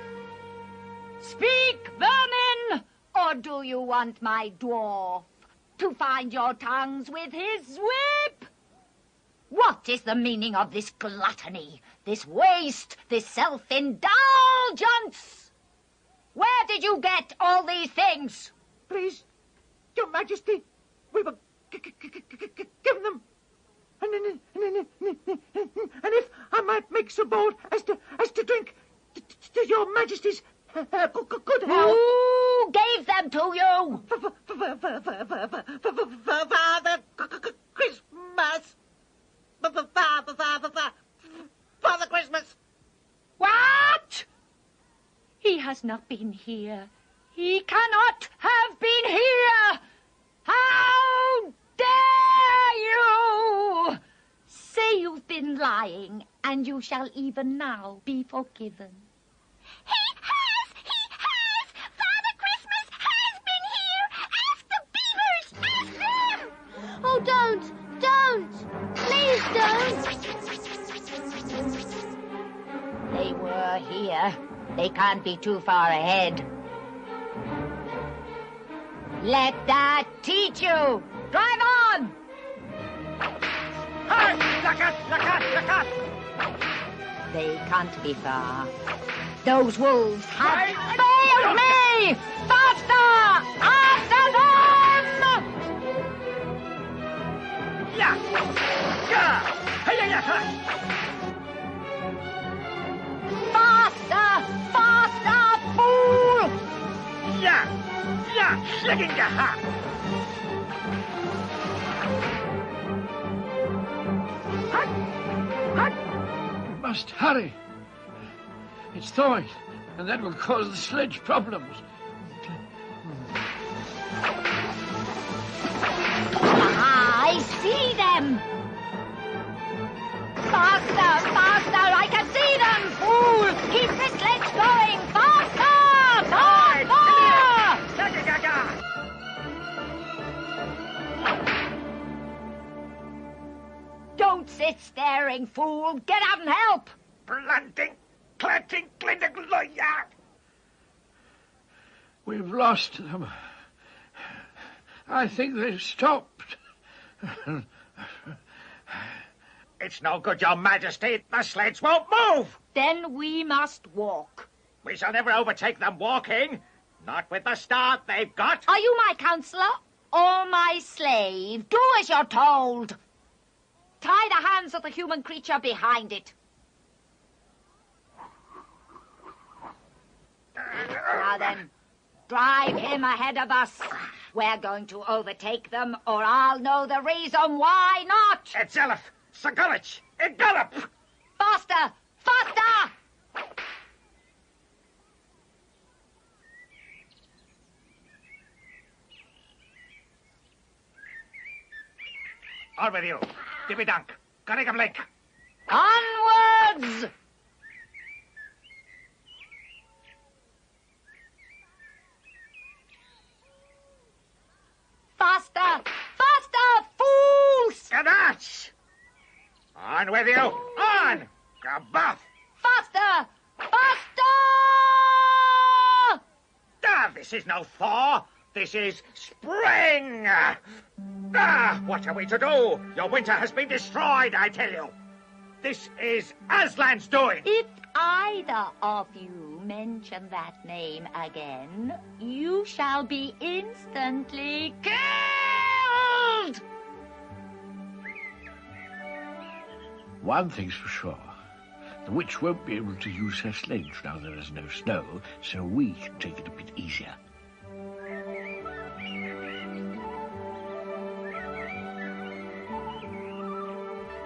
Speak, vermin, or do you want my dwarf to find your tongues with his whip? What is the meaning of this gluttony, this waste, this self-indulgence? Where did you get all these things? Please, Your Majesty, we were given them. And if I might make so bold as to drink to Your Majesty's Good help. Who gave them to you? Father Christmas. Father Christmas. What? He has not been here. He cannot have been here. How dare you? Say you've been lying, and you shall even now be forgiven. He has! Father Christmas has been here! Ask the beavers! Ask them! Oh, don't! Please don't! They were here. They can't be too far ahead. Let that teach you. Drive on! Hey! Look out! They can't be far. Those wolves have failed me! Faster! After them! Yeah! Faster! Fool! Yeah! Schlicken gehabt! We must hurry. It's thawing, and that will cause the sledge problems. I see them! Faster! I can see them! Fool! Keep the sledge going! Faster! Don't sit staring, fool! Get out and help! Planting, clanting, glindig, We've lost them. I think they've stopped. It's no good, Your Majesty. The sleds won't move. Then we must walk. We shall never overtake them walking. Not with the start they've got. Are you my counselor or my slave? Do as you're told. Tie the hands of the human creature behind it. Now then, drive him ahead of us. We're going to overtake them, or I'll know the reason why not. Etzelf, Sagulich, Gallop! Faster! On with you. Dippy dunk. Gunniga blink. Onwards! Faster! Fools! Ganache! On with you. On! Gabuff! Faster! This is no thaw. This is spring. What are we to do? Your winter has been destroyed, I tell you. This is Aslan's doing. If either of you mention that name again, you shall be instantly killed! One thing's for sure. The witch won't be able to use her sledge now there is no snow, so we can take it a bit easier.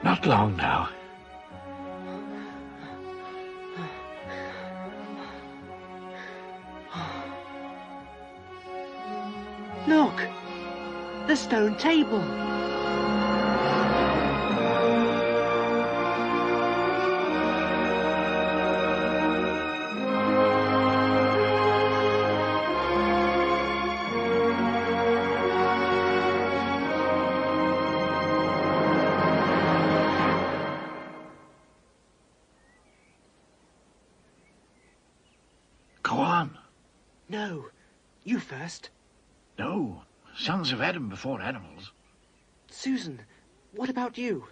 Not long now. Look! The stone table! Go on. No, you first. No, sons of Adam before animals. Susan, what about you?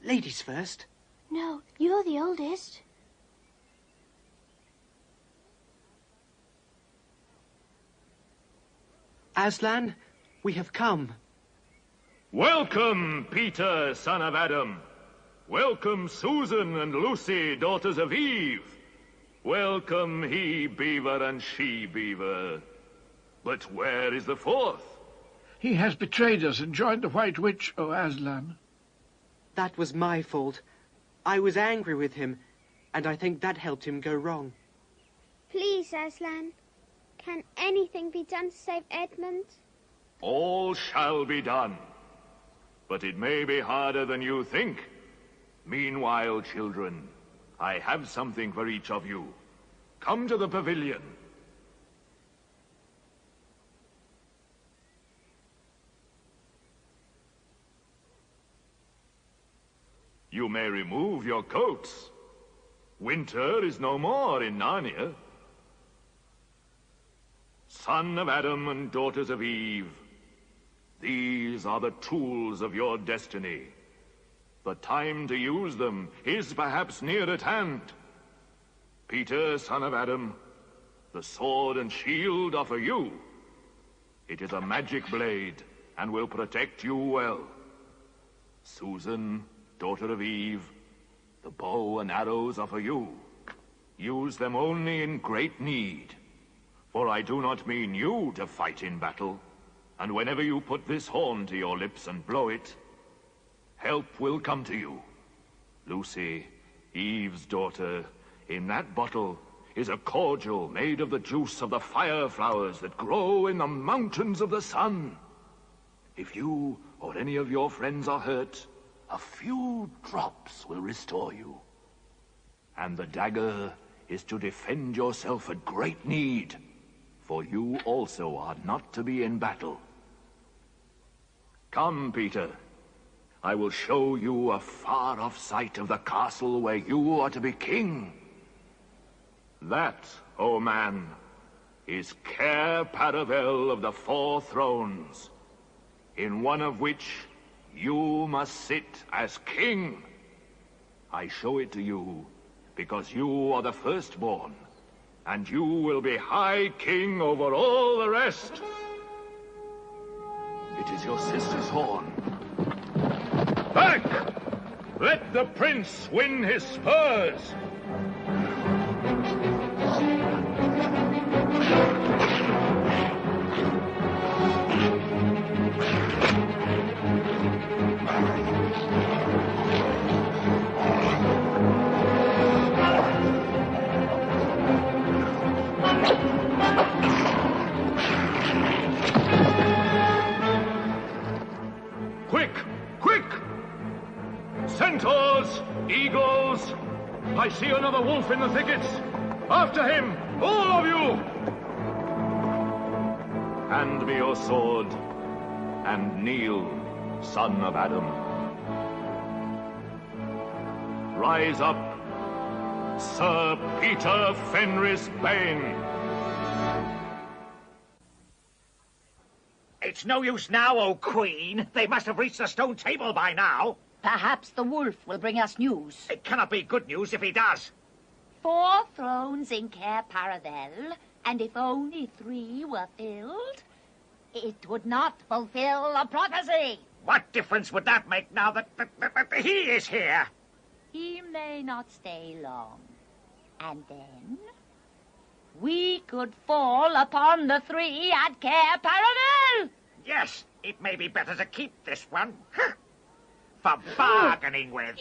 Ladies first. No, you're the oldest. Aslan, we have come. Welcome, Peter, son of Adam. Welcome, Susan and Lucy, daughters of Eve. Welcome, he-beaver and she-beaver. But where is the fourth? He has betrayed us and joined the White Witch, O Aslan. That was my fault. I was angry with him, and I think that helped him go wrong. Please, Aslan, can anything be done to save Edmund? All shall be done. But it may be harder than you think. Meanwhile, children, I have something for each of you. Come to the pavilion. You may remove your coats. Winter is no more in Narnia. Son of Adam and daughters of Eve, these are the tools of your destiny. The time to use them is perhaps near at hand. Peter, son of Adam, the sword and shield are for you. It is a magic blade and will protect you well. Susan, daughter of Eve, the bow and arrows are for you. Use them only in great need. For I do not mean you to fight in battle. And whenever you put this horn to your lips and blow it, help will come to you. Lucy, Eve's daughter, in that bottle is a cordial made of the juice of the fire flowers that grow in the mountains of the sun. If you or any of your friends are hurt, a few drops will restore you. And the dagger is to defend yourself at great need, for you also are not to be in battle. Come, Peter. I will show you a far-off sight of the castle where you are to be king. That, O man, is Cair Paravel of the Four Thrones, in one of which you must sit as king. I show it to you because you are the firstborn, and you will be high king over all the rest. It is your sister's horn. Back! Let the prince win his spurs! Quick! Quick! Centaurs! Eagles! I see another wolf in the thickets! After him! All of you! Hand me your sword, and kneel, son of Adam. Rise up, Sir Peter Fenris Bane. It's no use now, O Queen. They must have reached the stone table by now. Perhaps the wolf will bring us news. It cannot be good news if he does. 4 thrones in Cair Paravel, and if only 3 were filled, it would not fulfill the prophecy. What difference would that make now that he is here? He may not stay long. And then we could fall upon the 3 at Cair Paravel. Yes, it may be better to keep this one. For bargaining with.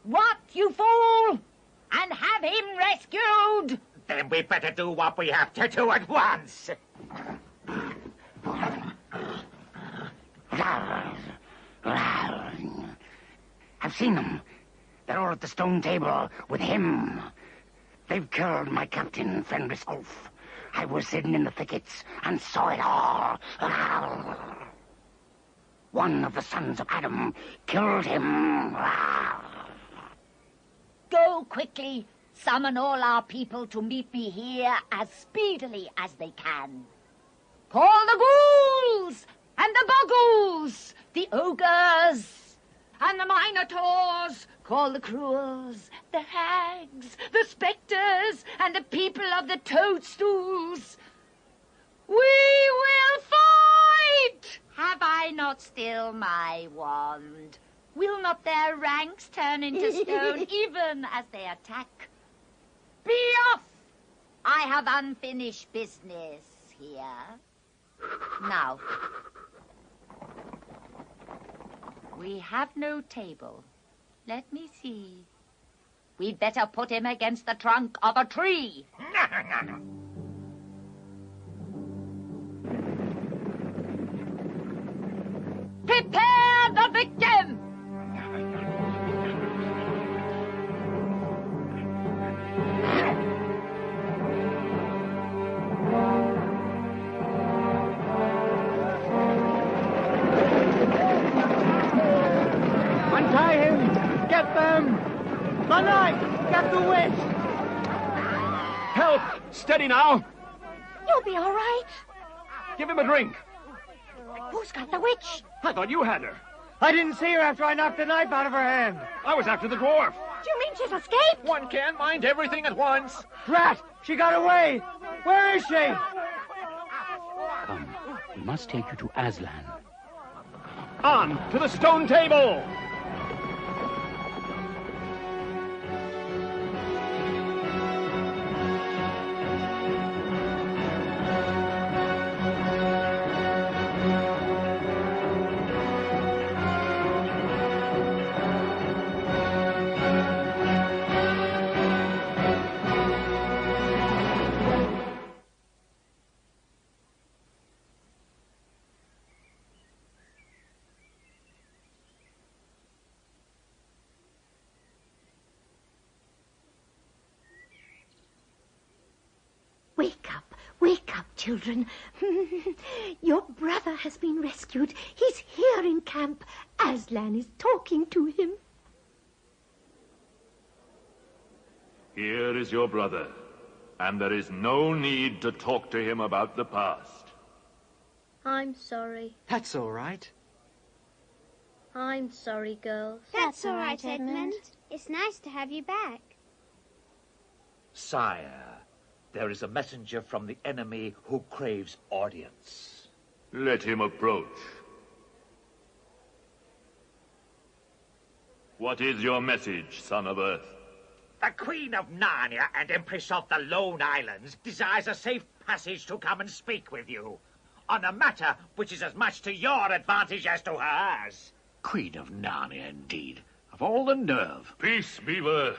What, you fool? And have him rescued? Then we better do what we have to do at once. I've seen them. They're all at the stone table with him. They've killed my captain, Fenris Ulf. I was hidden in the thickets and saw it all. One of the sons of Adam killed him. Go quickly. Summon all our people to meet me here as speedily as they can. Call the ghouls and the boggles, the ogres and the minotaurs. Call the cruels, the hags, the spectres, and the people of the toadstools. We will fight! Have I not still my wand? Will not their ranks turn into stone even as they attack? Be off! I have unfinished business here. Now, we have no table. Let me see. We'd better put him against the trunk of a tree. No. Prepare the victim! Untie him! Get them! The knife! Get the witch! Help! Steady now! You'll be all right. Give him a drink. Who's got the witch? I thought you had her. I didn't see her after I knocked the knife out of her hand. I was after the dwarf. Do you mean she's escaped? One can't mind everything at once. Drat! She got away! Where is she? Come, we must take you to Aslan. On to the stone table! Wake up, children. Your brother has been rescued. He's here in camp. Aslan is talking to him. Here is your brother, and there is no need to talk to him about the past. I'm sorry. That's all right. I'm sorry, girls. That's all right, Edmund. It's nice to have you back. Sire, there is a messenger from the enemy who craves audience. Let him approach. What is your message, son of Earth? The Queen of Narnia and Empress of the Lone Islands desires a safe passage to come and speak with you on a matter which is as much to your advantage as to hers. Queen of Narnia, indeed. Of all the nerve. Peace, Beaver.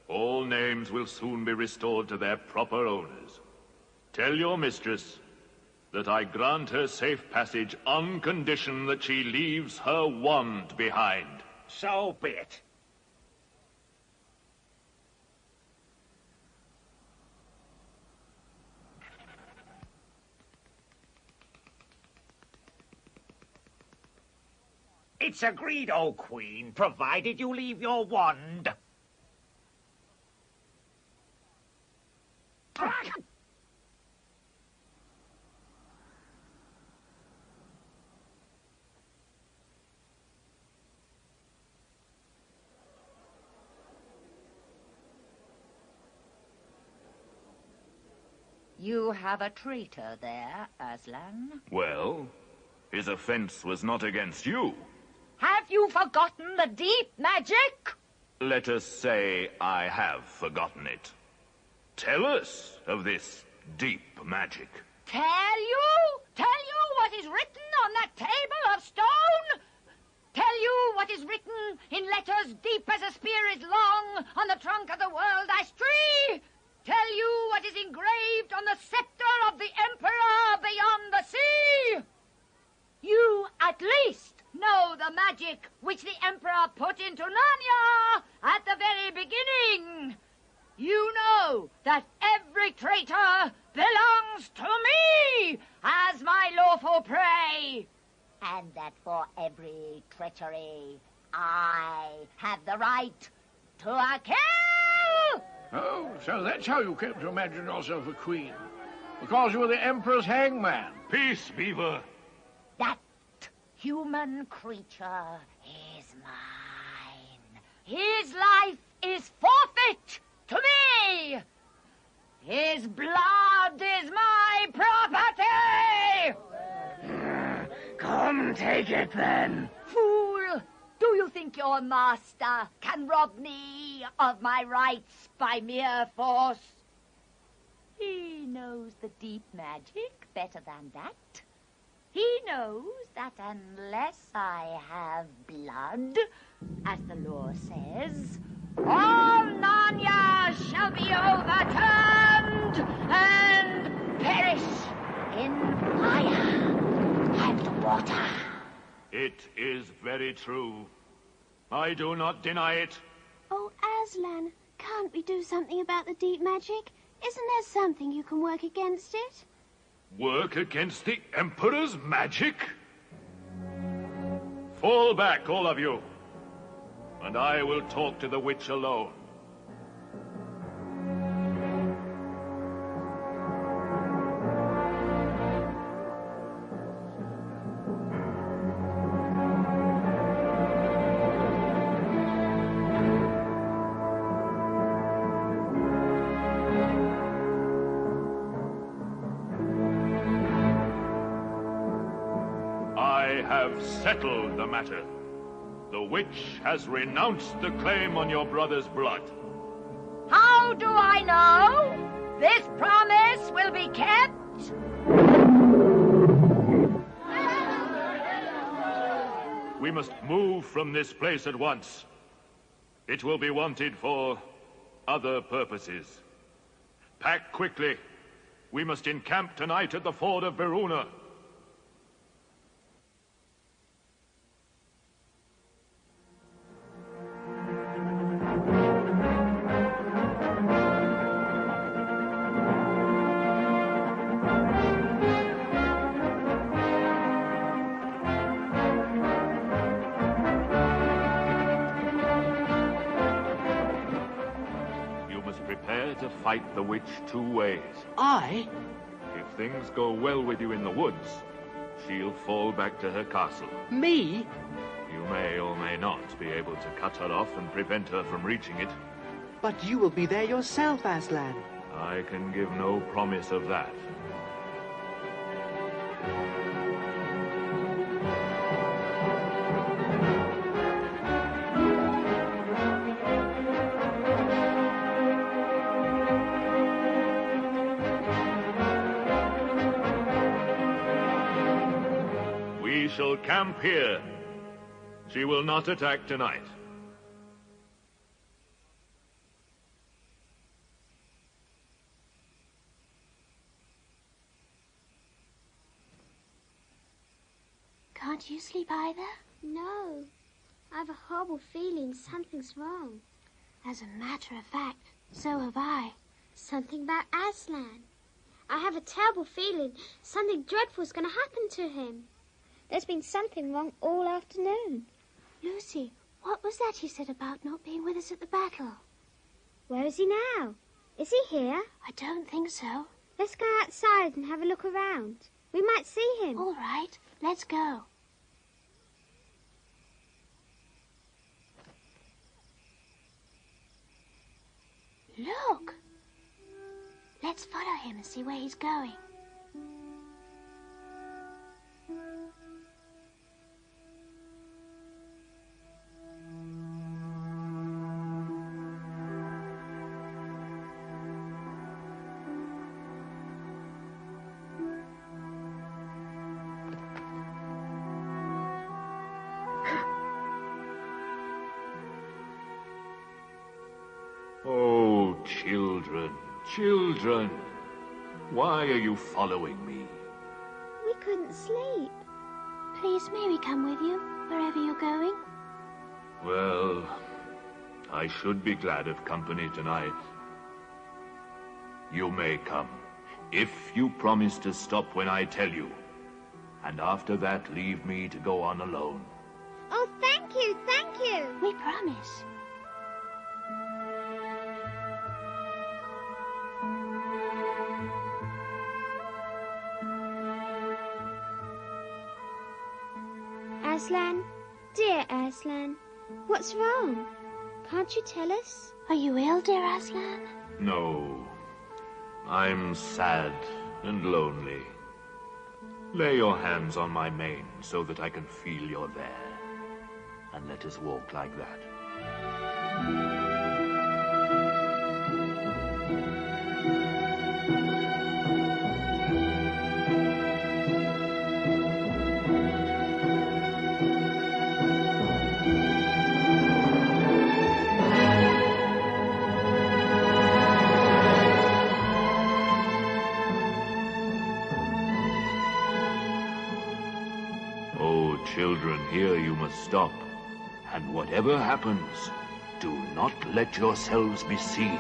All names will soon be restored to their proper owners. Tell your mistress that I grant her safe passage on condition that she leaves her wand behind. So be it. It's agreed, O Queen, provided you leave your wand. You have a traitor there, Aslan. Well, his offense was not against you. Have you forgotten the deep magic? Let us say I have forgotten it. Tell us of this deep magic. Tell you? Tell you what is written on that table of stone? Tell you what is written in letters deep as a spear is long on the trunk of the world ash tree? Tell you what is engraved on the scepter of the Emperor beyond the sea? You, at least, know the magic which the Emperor put into Narnia at the very beginning. You know that every traitor belongs to me as my lawful prey. And that for every treachery, I have the right to a kill! Oh, so that's how you came to imagine yourself a queen. Because you were the Emperor's hangman. Peace, Beaver. That human creature is mine. His life is forfeit to me. His blood is my property. Come, take it then. Fool, do you think your master can rob me of my rights by mere force. He knows the deep magic better than that. He knows that unless I have blood, as the law says, all Narnia shall be overturned and perish in fire and water. It is very true. I do not deny it. Oh, Aslan, can't we do something about the deep magic? Isn't there something you can work against it? Work against the Emperor's magic? Fall back, all of you, and I will talk to the witch alone. I have settled the matter. The witch has renounced the claim on your brother's blood. How do I know this promise will be kept? We must move from this place at once. It will be wanted for other purposes. Pack quickly. We must encamp tonight at the ford of Verona. To fight the witch two ways. I? If things go well with you in the woods, she'll fall back to her castle. Me? You may or may not be able to cut her off and prevent her from reaching it. But you will be there yourself, Aslan. I can give no promise of that. We shall camp here. She will not attack tonight. Can't you sleep either? No. I have a horrible feeling something's wrong. As a matter of fact, so have I. Something about Aslan. I have a terrible feeling something dreadful's going to happen to him. There's been something wrong all afternoon. Lucy, what was that he said about not being with us at the battle? Where is he now? Is he here? I don't think so. Let's go outside and have a look around. We might see him. All right, let's go. Look! Let's follow him and see where he's going. Oh, children, children, why are you following me? We couldn't sleep. Please, may we come with you, wherever you're going? Well, I should be glad of company tonight. You may come, if you promise to stop when I tell you. And after that, leave me to go on alone. Oh, thank you, thank you. We promise. Aslan, dear Aslan, what's wrong? Can't you tell us? Are you ill, dear Aslan? No, I'm sad and lonely. Lay your hands on my mane so that I can feel you're there. And let us walk like that. Children, here you must stop. And whatever happens, do not let yourselves be seen.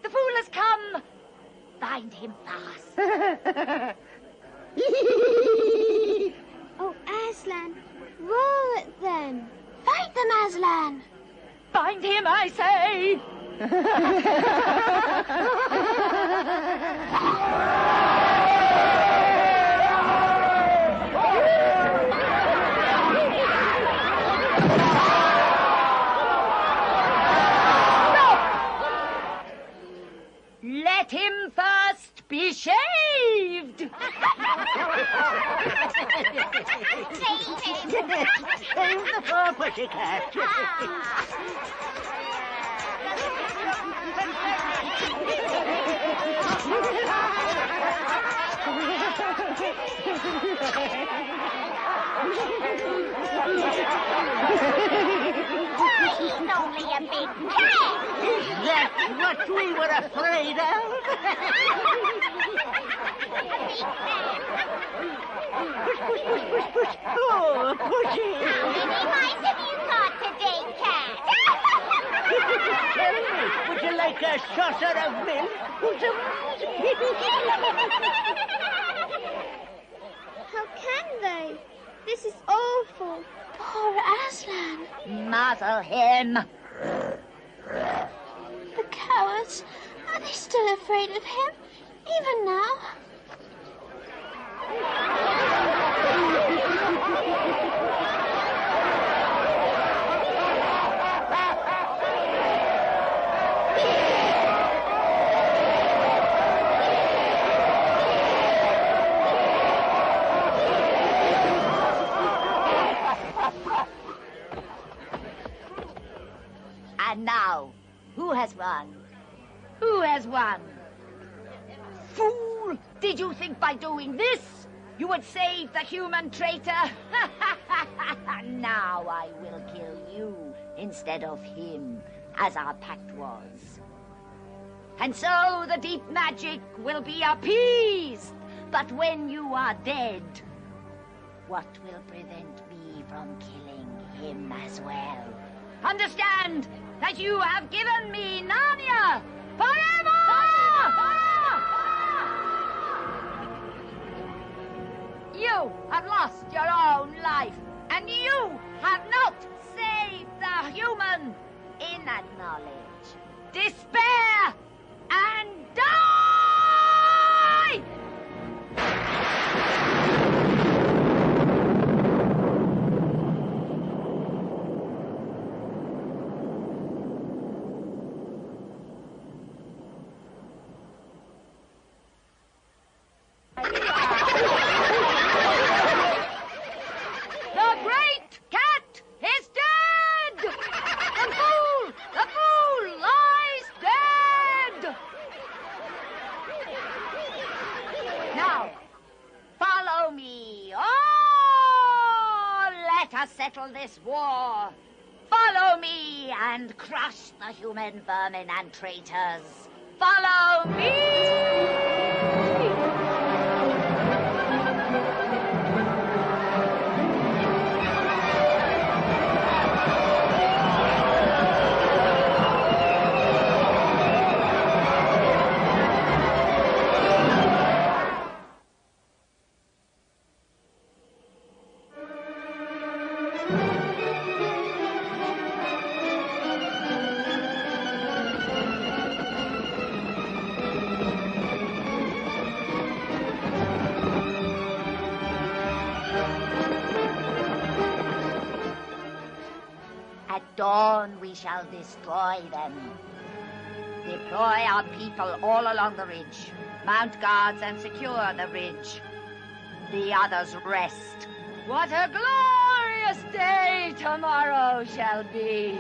The fool has come! Bind him fast. Oh, Aslan, roar at them. Fight them, Aslan. Bind him, I say! Let him first be shaved. Save the poor pussycat. He's only a big cat. Is that what we were afraid of? Push, push, push, push, push. Oh, pushy. How many mice have you got today, cat? Tell me, would you like a saucer of milk? How can they? This is awful. Poor Aslan. Muzzle him. The cowards. Are they still afraid of him? Even now? And now, who has won? Who has won? Fool! Did you think by doing this you would save the human traitor? Now I will kill you instead of him, as our pact was. And so the deep magic will be appeased. But when you are dead, what will prevent me from killing him as well? Understand that you have given me Narnia forever! You have lost your own life, and you have not saved the human. In that knowledge, despair and die! Settle this war. Follow me and crush the human vermin and traitors. Follow me! At dawn we shall destroy them. Deploy our people all along the ridge. Mount guards and secure the ridge. The others rest. What a glorious day tomorrow shall be.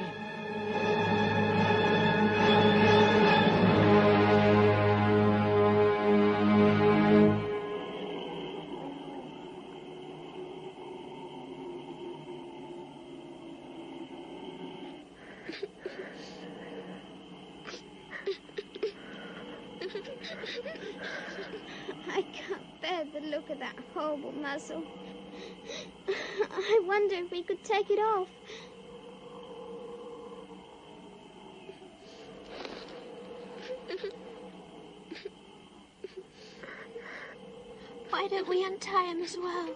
can't bear the look of that horrible muzzle. I wonder if we could take it off. Why don't we untie him as well?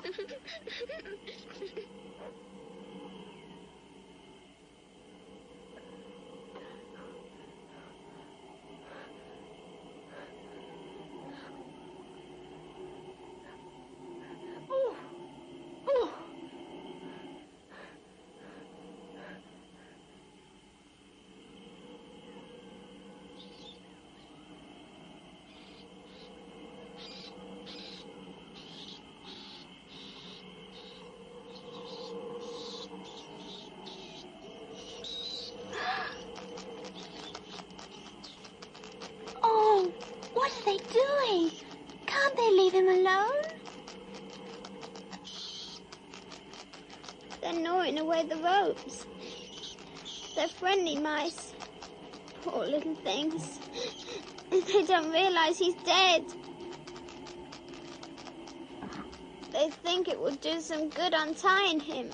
What are they doing? Can't they leave him alone? They're gnawing away the ropes. They're friendly mice. Poor little things. They don't realize he's dead. They think it will do some good untying him.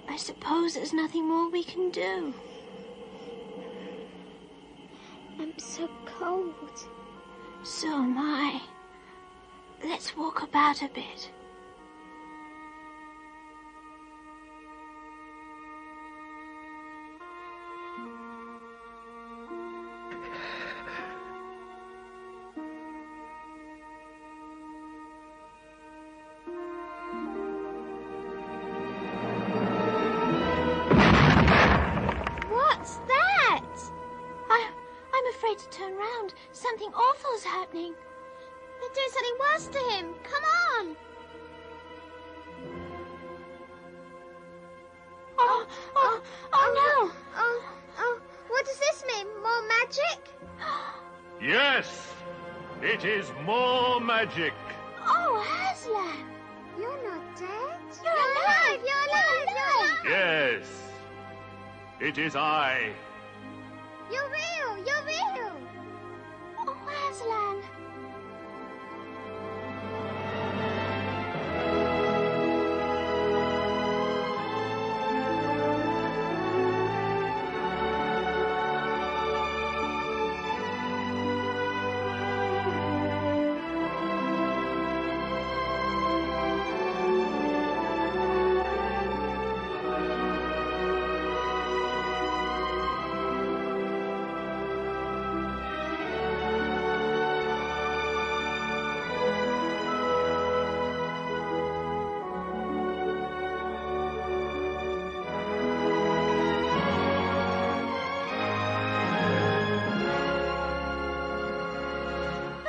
I suppose there's nothing more we can do. I'm so cold. So am I. Let's walk about a bit. What's that? I'm afraid to turn round. Something awful's happening. They're doing something worse to him. Come on. Oh no. Oh, what does this mean? More magic? Yes, it is more magic. Oh, Aslan. You're not dead. You're alive. You're alive. You're alive. Yes, it is I. You're real. You're real. Oh, Aslan.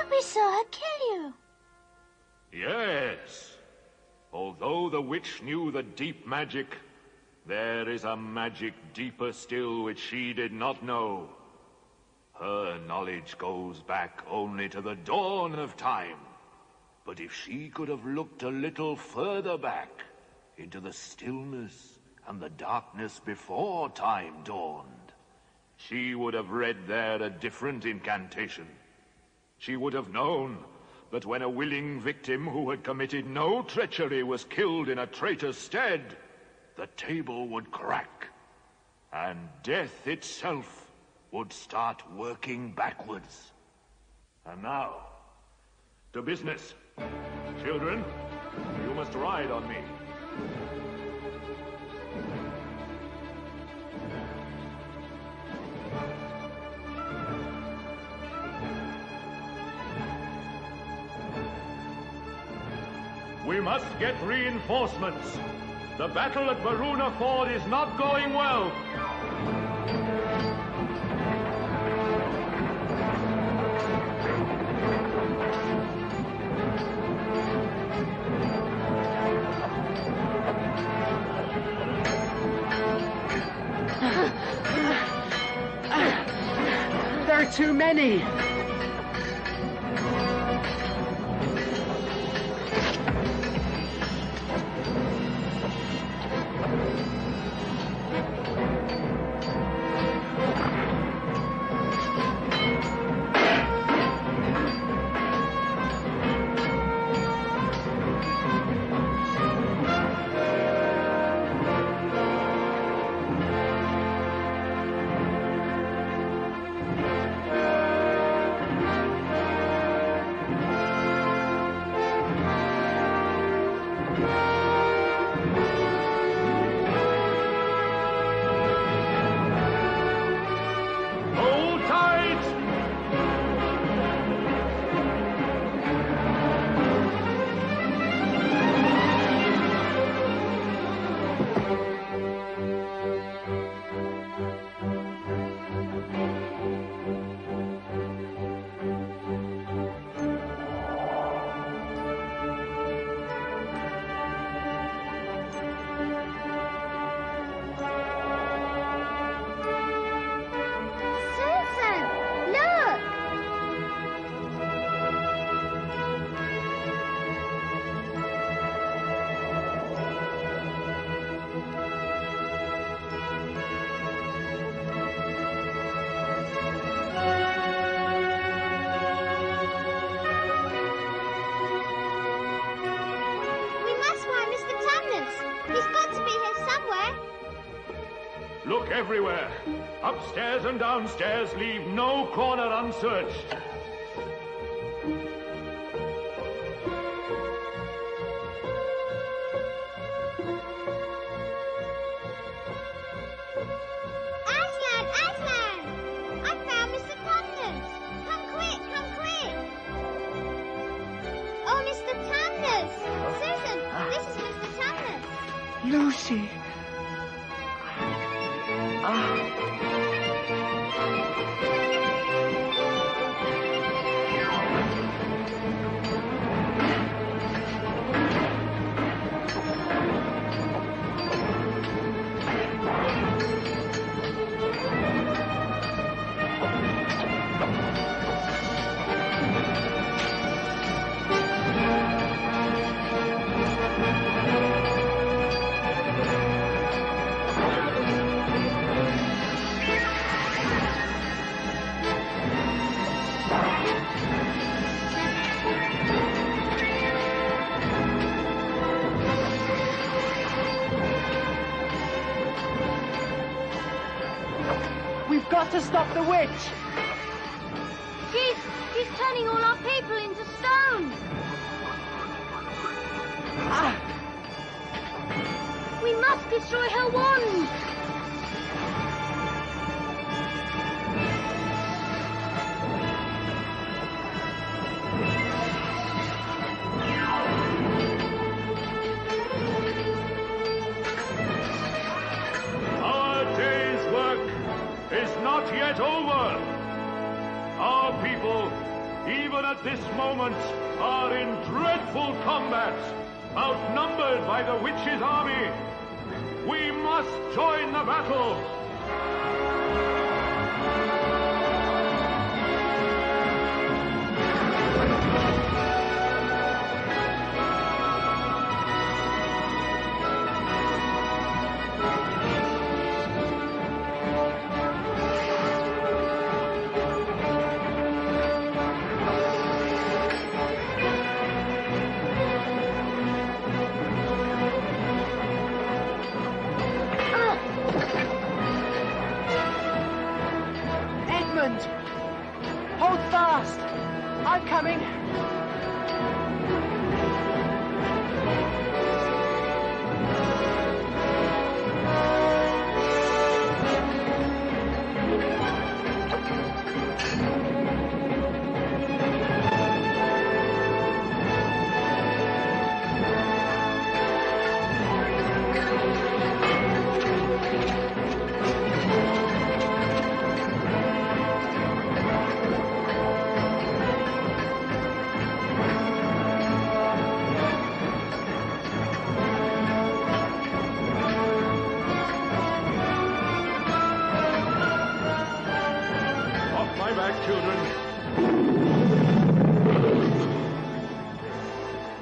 We saw her kill you. Yes. Although the witch knew the deep magic, there is a magic deeper still which she did not know. Her knowledge goes back only to the dawn of time. But if she could have looked a little further back into the stillness and the darkness before time dawned, she would have read there a different incantation. She would have known that when a willing victim who had committed no treachery was killed in a traitor's stead, the table would crack, and death itself would start working backwards. And now, to business. Children, you must ride on me. We must get reinforcements. The battle at Varuna Ford is not going well. There are too many. Look everywhere. Upstairs and downstairs, leave no corner unsearched. Aslan! Aslan! I found Mr. Tumnus! Come quick! Come quick! Oh, Mr. Tumnus! Susan, this is Mr. Tumnus. Lucy! We've got to stop the witch! She's turning all our people into stone. We must destroy her wand. Our day's work is not yet over. Our people, even at this moment, are in dreadful combat, outnumbered by the witch's army. We must join the battle. Edmund! Hold fast! I'm coming! Off my back, children.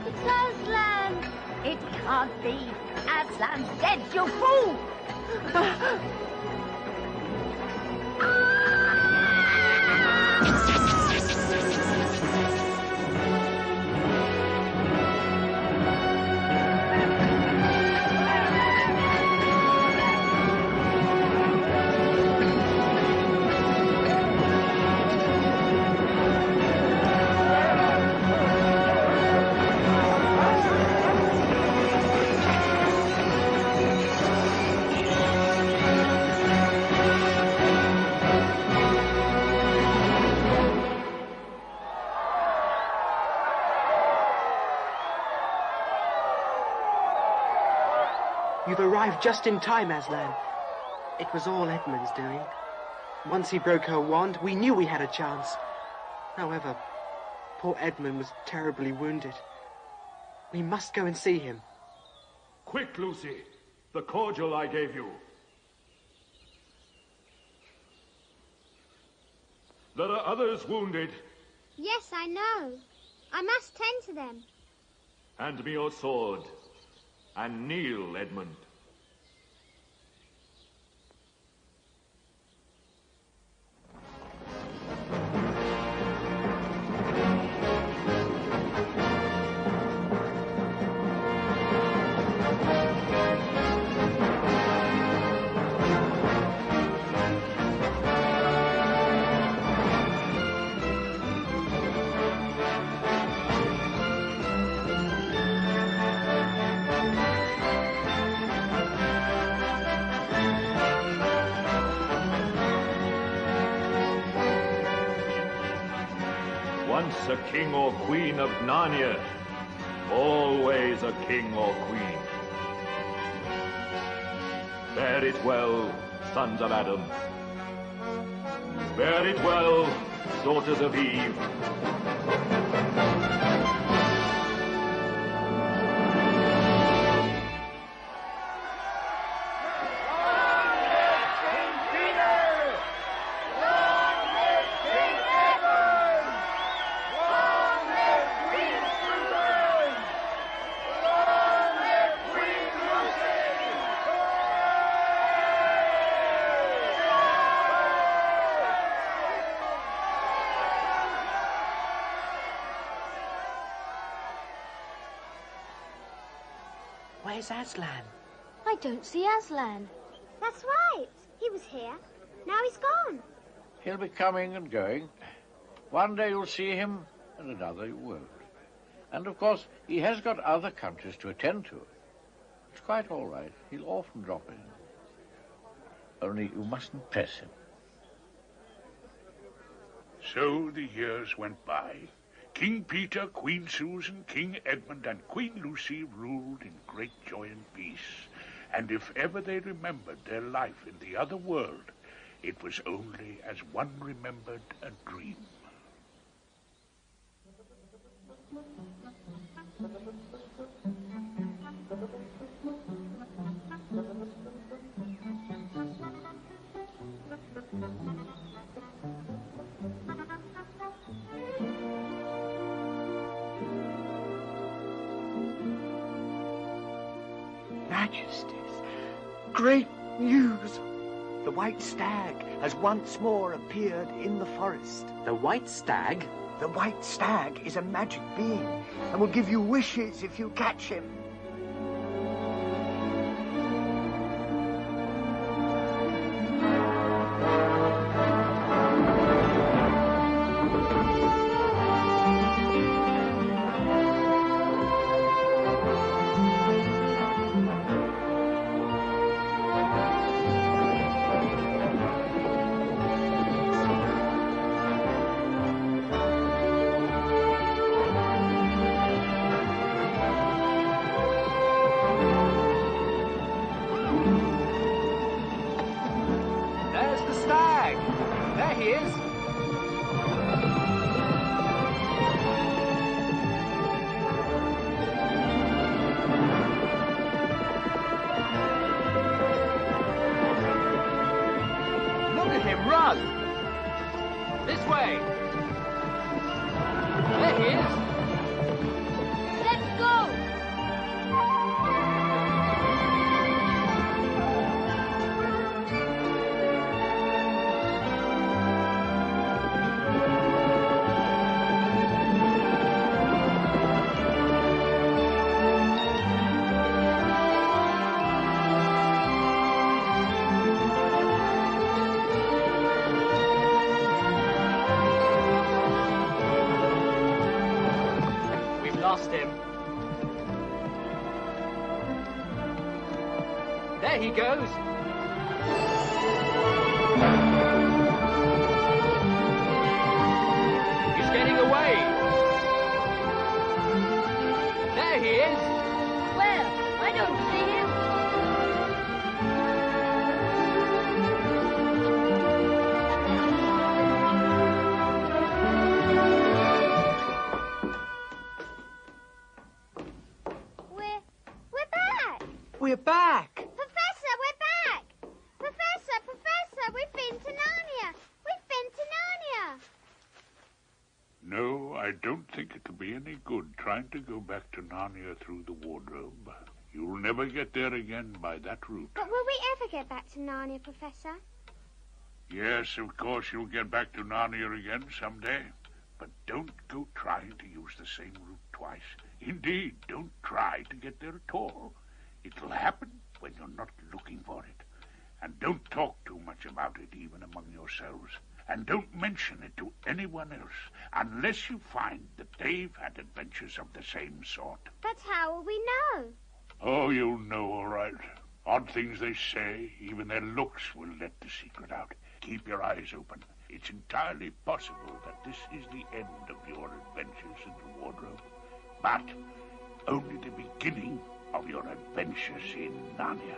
It's Aslan. It can't be. Aslan's dead, you fool! You've arrived just in time, Aslan. It was all Edmund's doing. Once he broke her wand, we knew we had a chance. However, poor Edmund was terribly wounded. We must go and see him. Quick, Lucy. The cordial I gave you. There are others wounded. Yes, I know. I must tend to them. Hand me your sword. And kneel, Edmund. once a king or queen of Narnia, always a king or queen. Bear it well, sons of Adam. Bear it well, daughters of Eve. Where's Aslan? I don't see Aslan. That's right. He was here. Now he's gone. He'll be coming and going. One day you'll see him, and another you won't. And, of course, he has got other countries to attend to. It's quite all right. He'll often drop in. Only you mustn't press him. So the years went by. King Peter, Queen Susan, King Edmund, and Queen Lucy ruled in great joy and peace. And if ever they remembered their life in the other world, it was only as one remembered a dream. Majesties, great news! The white stag has once more appeared in the forest. The white stag? The white stag is a magic being and will give you wishes if you catch him. There he goes. He's getting away. There he is. Where? I don't see him. We're back. We're back. Professor, we're back. Professor, we've been to Narnia. We've been to Narnia. No, I don't think it'll be any good trying to go back to Narnia through the wardrobe. You'll never get there again by that route. But will we ever get back to Narnia, Professor? Yes, of course you'll get back to Narnia again someday. But don't go trying to use the same route twice. Indeed, don't try to get there at all. It'll happen when you're not looking for it. And don't talk too much about it, even among yourselves. And don't mention it to anyone else, unless you find that they've had adventures of the same sort. But how will we know? Oh, you'll know all right. Odd things they say, even their looks will let the secret out. Keep your eyes open. It's entirely possible that this is the end of your adventures in the wardrobe, but only the beginning of your adventures in Narnia.